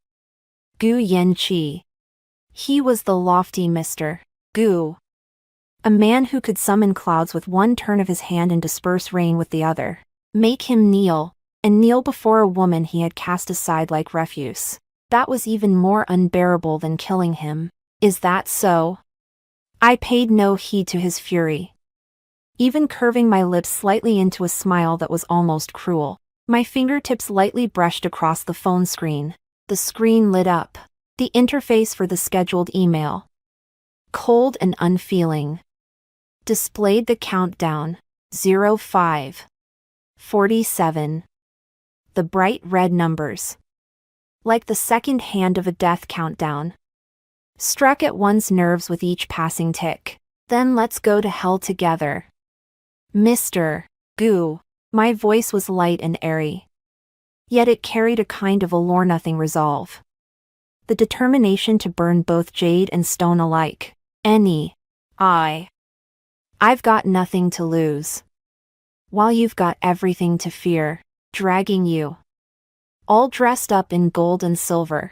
Gu Yanqi. He was the lofty Mr. Gu, a man who could summon clouds with one turn of his hand and disperse rain with the other. Make him kneel, and kneel before a woman he had cast aside like refuse. That was even more unbearable than killing him. Is that so? I paid no heed to his fury, even curving my lips slightly into a smile that was almost cruel. My fingertips lightly brushed across the phone screen. The screen lit up. The interface for the scheduled email, cold and unfeeling, displayed the countdown. 05:47. The bright red numbers, like the second hand of a death countdown, struck at one's nerves with each passing tick. Then let's go to hell together. Mr. Gu. My voice was light and airy, yet it carried a kind of allure-nothing resolve, the determination to burn both jade and stone alike. I've got nothing to lose, while you've got everything to fear. Dragging you, all dressed up in gold and silver,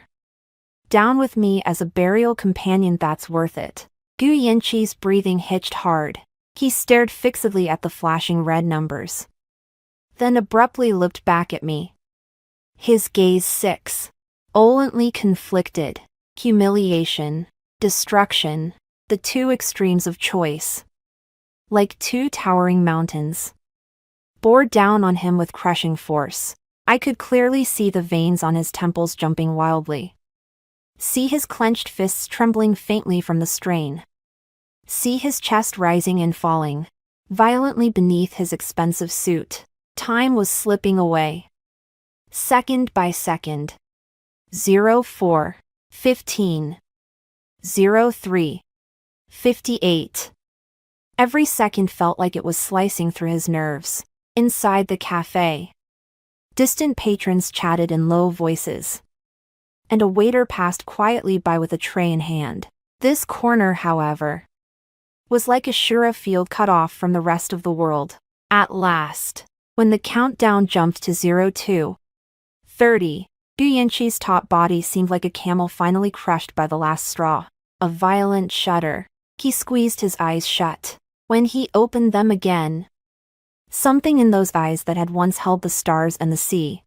down with me as a burial companion, that's worth it. Gu Yanqi's breathing hitched hard. He stared fixedly at the flashing red numbers, then abruptly looked back at me. His gaze olently conflicted. Humiliation, destruction, the two extremes of choice, like two towering mountains, bore down on him with crushing force. I could clearly see the veins on his temples jumping wildly, see his clenched fists trembling faintly from the strain, see his chest rising and falling violently beneath his expensive suit. Time was slipping away, second by second. 04:15, 03:58. Every second felt like it was slicing through his nerves. Inside the cafe, distant patrons chatted in low voices, and a waiter passed quietly by with a tray in hand. This corner, however, was like a Shura field cut off from the rest of the world. At last, when the countdown jumped to 02:30, Gu Yanqi's top body seemed like a camel finally crushed by the last straw. A violent shudder. He squeezed his eyes shut. When he opened them again, something in those eyes that had once held the stars and the sea,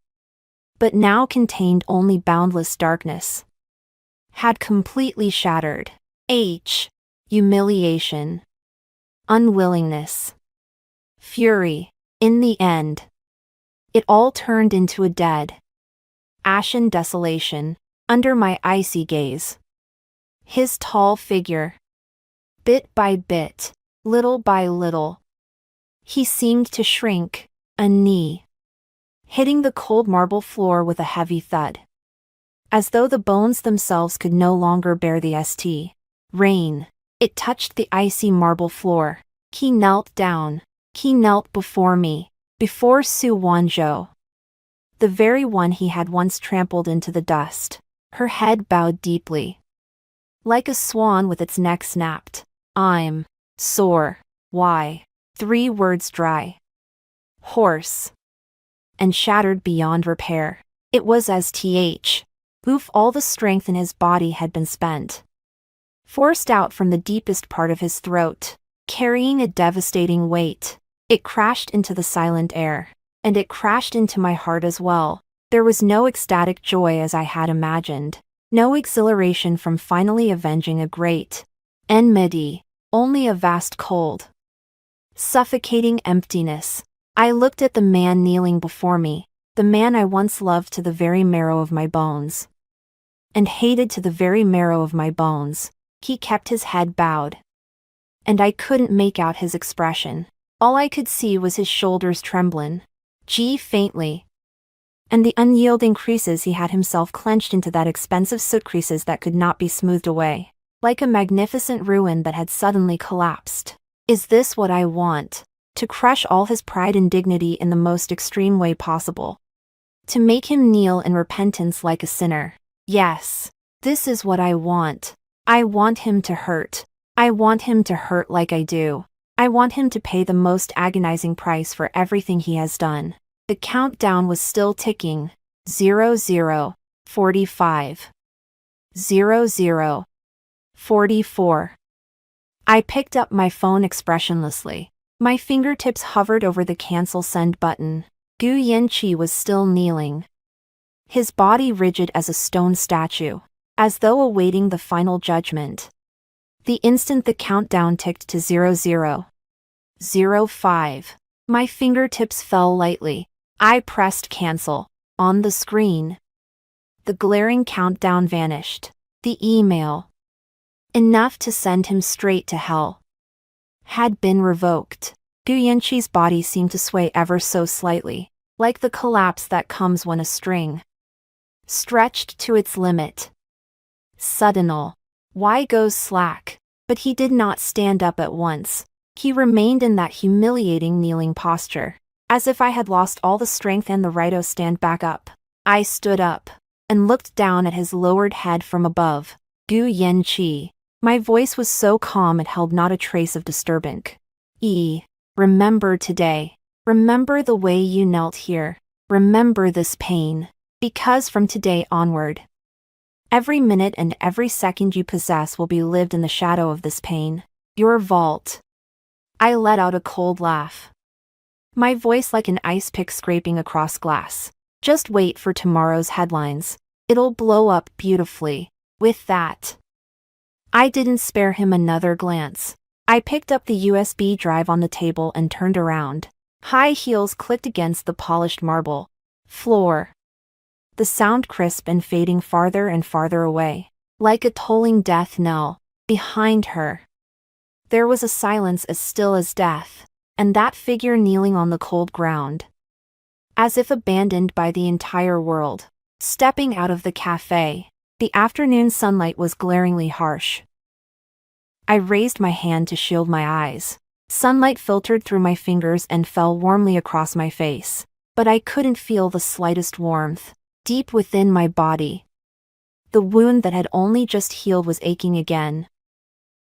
but now contained only boundless darkness, had completely shattered. Humiliation. Unwillingness. Fury. In the end, it all turned into a dead, ashen desolation, under my icy gaze. His tall figure. Bit by bit, little by little, he seemed to shrink, a knee, hitting the cold marble floor with a heavy thud, as though the bones themselves could no longer bear the rain. It touched the icy marble floor. He knelt down. He knelt before me, before Su Wanzhou, the very one he had once trampled into the dust. Her head bowed deeply, like a swan with its neck snapped. I'm sore. Why? 3 words dry, hoarse, and shattered beyond repair. It was as all the strength in his body had been spent, forced out from the deepest part of his throat, carrying a devastating weight. It crashed into the silent air, and it crashed into my heart as well. There was no ecstatic joy as I had imagined, no exhilaration from finally avenging a great enmity, only a vast cold, suffocating emptiness. I looked at the man kneeling before me, the man I once loved to the very marrow of my bones, and hated to the very marrow of my bones. He kept his head bowed, and I couldn't make out his expression. All I could see was his shoulders trembling, faintly, and the unyielding creases he had himself clenched into that expensive soot creases that could not be smoothed away, like a magnificent ruin that had suddenly collapsed. Is this what I want? To crush all his pride and dignity in the most extreme way possible. To make him kneel in repentance like a sinner. Yes, this is what I want. I want him to hurt. I want him to hurt like I do. I want him to pay the most agonizing price for everything he has done. The countdown was still ticking. 00:45. 00:44. I picked up my phone expressionlessly. My fingertips hovered over the cancel send button. Gu Yanqi was still kneeling, his body rigid as a stone statue, as though awaiting the final judgment. The instant the countdown ticked to 00:05, my fingertips fell lightly. I pressed cancel. On the screen, the glaring countdown vanished. The email, enough to send him straight to hell, had been revoked. Gu Yanqi's body seemed to sway ever so slightly, like the collapse that comes when a string, stretched to its limit, suddenly, goes slack. But he did not stand up at once. He remained in that humiliating kneeling posture, as if I had lost all the strength and the right to stand back up. I stood up, and looked down at his lowered head from above. Gu Yanqi. My voice was so calm it held not a trace of disturbance. Remember today. Remember the way you knelt here. Remember this pain. Because from today onward, every minute and every second you possess will be lived in the shadow of this pain. Your vault. I let out a cold laugh, my voice like an ice pick scraping across glass. Just wait for tomorrow's headlines. It'll blow up beautifully. With that, I didn't spare him another glance. I picked up the USB drive on the table and turned around. High heels clicked against the polished marble floor, the sound crisp and fading farther and farther away, like a tolling death knell. Behind her, there was a silence as still as death, and that figure kneeling on the cold ground, as if abandoned by the entire world. Stepping out of the cafe, the afternoon sunlight was glaringly harsh. I raised my hand to shield my eyes. Sunlight filtered through my fingers and fell warmly across my face, but I couldn't feel the slightest warmth. Deep within my body, The wound that had only just healed was aching again.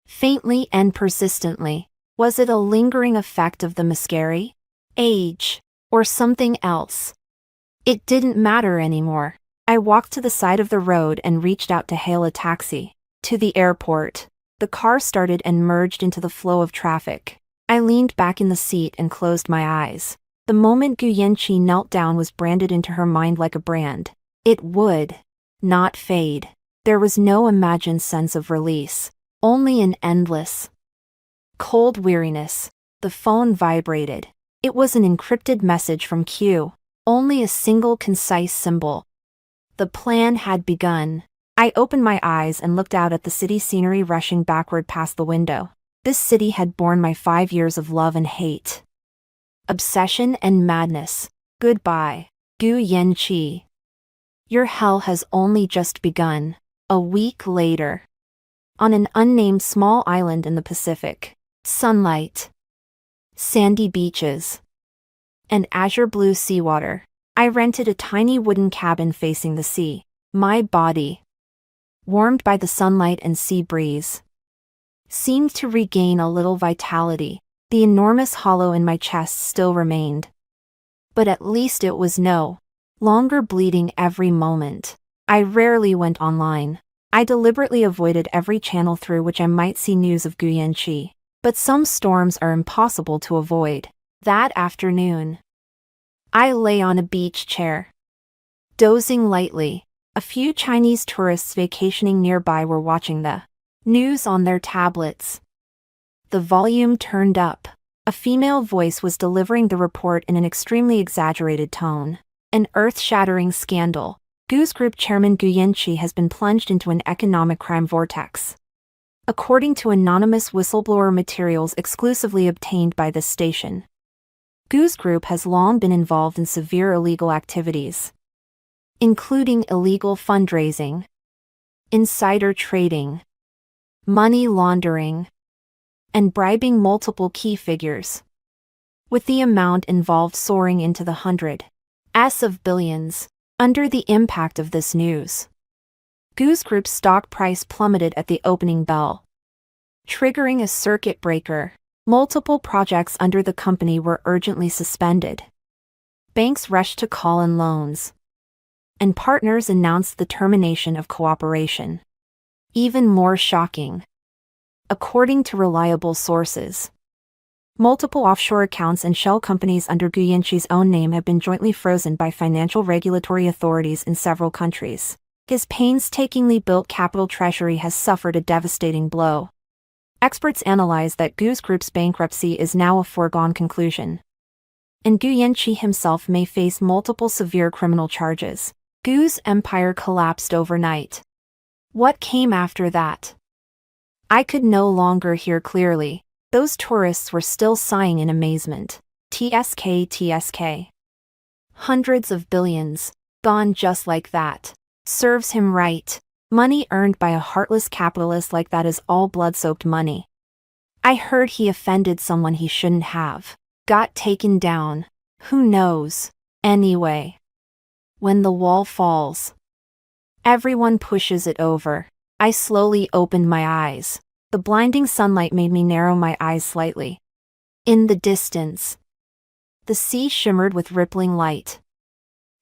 Faintly and persistently. Was it a lingering effect of the mascara? Age? Or something else? It didn't matter anymore. I walked to the side of the road and reached out to hail a taxi. To the airport. The car started and merged into the flow of traffic. I leaned back in the seat and closed my eyes. The moment Gu Yanqi knelt down was branded into her mind like a brand. It would not fade. There was no imagined sense of release, only an endless, cold weariness. The phone vibrated. It was an encrypted message from Q. Only a single concise symbol. The plan had begun. I opened my eyes and looked out at the city scenery rushing backward past the window. This city had borne my 5 years of love and hate. Obsession and madness. Goodbye, Gu Yanqi. Your hell has only just begun. A week later. On an unnamed small island in the Pacific. Sunlight. Sandy beaches. And azure blue seawater. I rented a tiny wooden cabin facing the sea. My body, warmed by the sunlight and sea breeze, seemed to regain a little vitality. The enormous hollow in my chest still remained. But at least it was no longer bleeding every moment. I rarely went online. I deliberately avoided every channel through which I might see news of Gu Yanqi. But some storms are impossible to avoid. That afternoon, I lay on a beach chair, dozing lightly. A few Chinese tourists vacationing nearby were watching the news on their tablets. The volume turned up. A female voice was delivering the report in an extremely exaggerated tone. An earth-shattering scandal. Gu's Group chairman Gu Yanqi has been plunged into an economic crime vortex. According to anonymous whistleblower materials exclusively obtained by this station, Gu's Group has long been involved in severe illegal activities, including illegal fundraising, insider trading, money laundering, and bribing multiple key figures, with the amount involved soaring into the hundreds of billions. Under the impact of this news, Gu's Group's stock price plummeted at the opening bell, triggering a circuit breaker. Multiple projects under the company were urgently suspended. Banks rushed to call in loans, and partners announced the termination of cooperation. Even more shocking, according to reliable sources, multiple offshore accounts and shell companies under Gu Yanqi's own name have been jointly frozen by financial regulatory authorities in several countries. His painstakingly built capital treasury has suffered a devastating blow. Experts analyze that Gu's Group's bankruptcy is now a foregone conclusion, and Gu Yanqi himself may face multiple severe criminal charges. Gu's empire collapsed overnight. What came after that? I could no longer hear clearly. Those tourists were still sighing in amazement. TSK. Hundreds of billions, gone just like that. Serves him right. Money earned by a heartless capitalist like that is all blood-soaked money. I heard he offended someone he shouldn't have. Got taken down. Who knows? Anyway, when the wall falls, everyone pushes it over. I slowly opened my eyes. The blinding sunlight made me narrow my eyes slightly. In the distance, the sea shimmered with rippling light.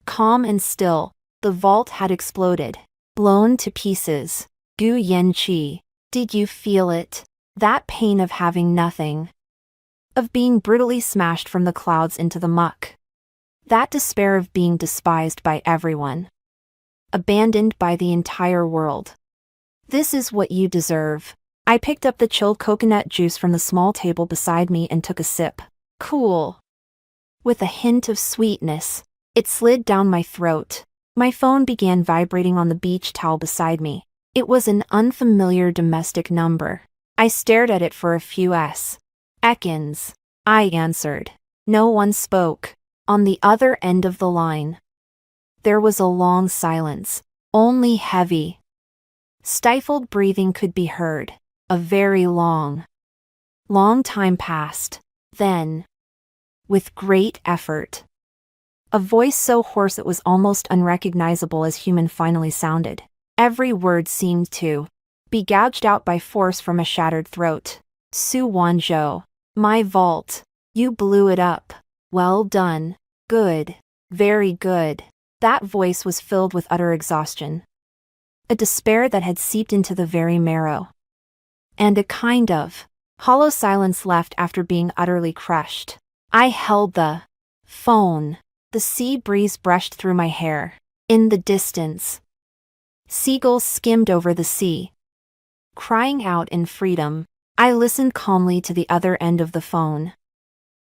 Calm and still, the vault had exploded, blown to pieces. Gu Yanqi, did you feel it? That pain of having nothing, of being brutally smashed from the clouds into the muck. That despair of being despised by everyone, abandoned by the entire world. This is what you deserve. I picked up the chilled coconut juice from the small table beside me and took a sip. Cool, with a hint of sweetness. It slid down my throat. My phone began vibrating on the beach towel beside me. It was an unfamiliar domestic number. I stared at it for a few seconds. I answered. No one spoke. On the other end of the line, there was a long silence. Only heavy, stifled breathing could be heard. A very long time passed. Then, with great effort, a voice so hoarse it was almost unrecognizable as human finally sounded. Every word seemed to be gouged out by force from a shattered throat. Su Wanzhou. My vault. You blew it up. Well done. Good. Very good. That voice was filled with utter exhaustion. A despair that had seeped into the very marrow. And a kind of hollow silence left after being utterly crushed. I held the phone. The sea breeze brushed through my hair. In the distance, seagulls skimmed over the sea, crying out in freedom. I listened calmly to the other end of the phone.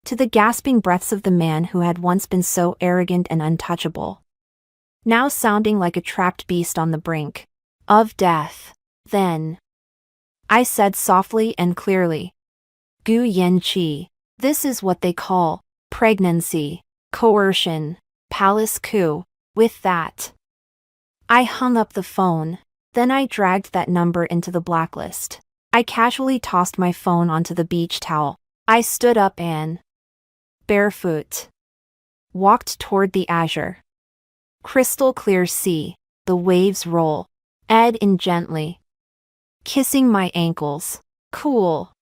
To the gasping breaths of the man who had once been so arrogant and untouchable, now sounding like a trapped beast on the brink of death. Then I said softly and clearly, Gu Yen Qi. This is what they call pregnancy, coercion, palace coup. With that, I hung up the phone. Then I dragged that number into the blacklist. I casually tossed my phone onto the beach towel. I stood up and, barefoot, walked toward the azure, crystal clear sea. The waves roll, ed in gently, kissing my ankles, cool,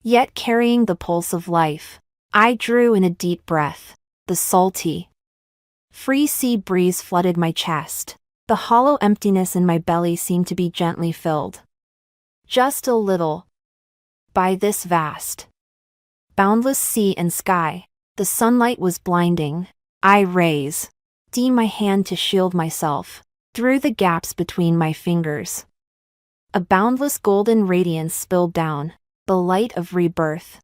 yet carrying the pulse of life. I drew in a deep breath. The salty, free sea breeze flooded my chest. The hollow emptiness in my belly seemed to be gently filled, just a little, by this vast, boundless sea and sky. The sunlight was blinding. I raised my hand to shield myself. Through the gaps between my fingers, a boundless golden radiance spilled down, the light of rebirth.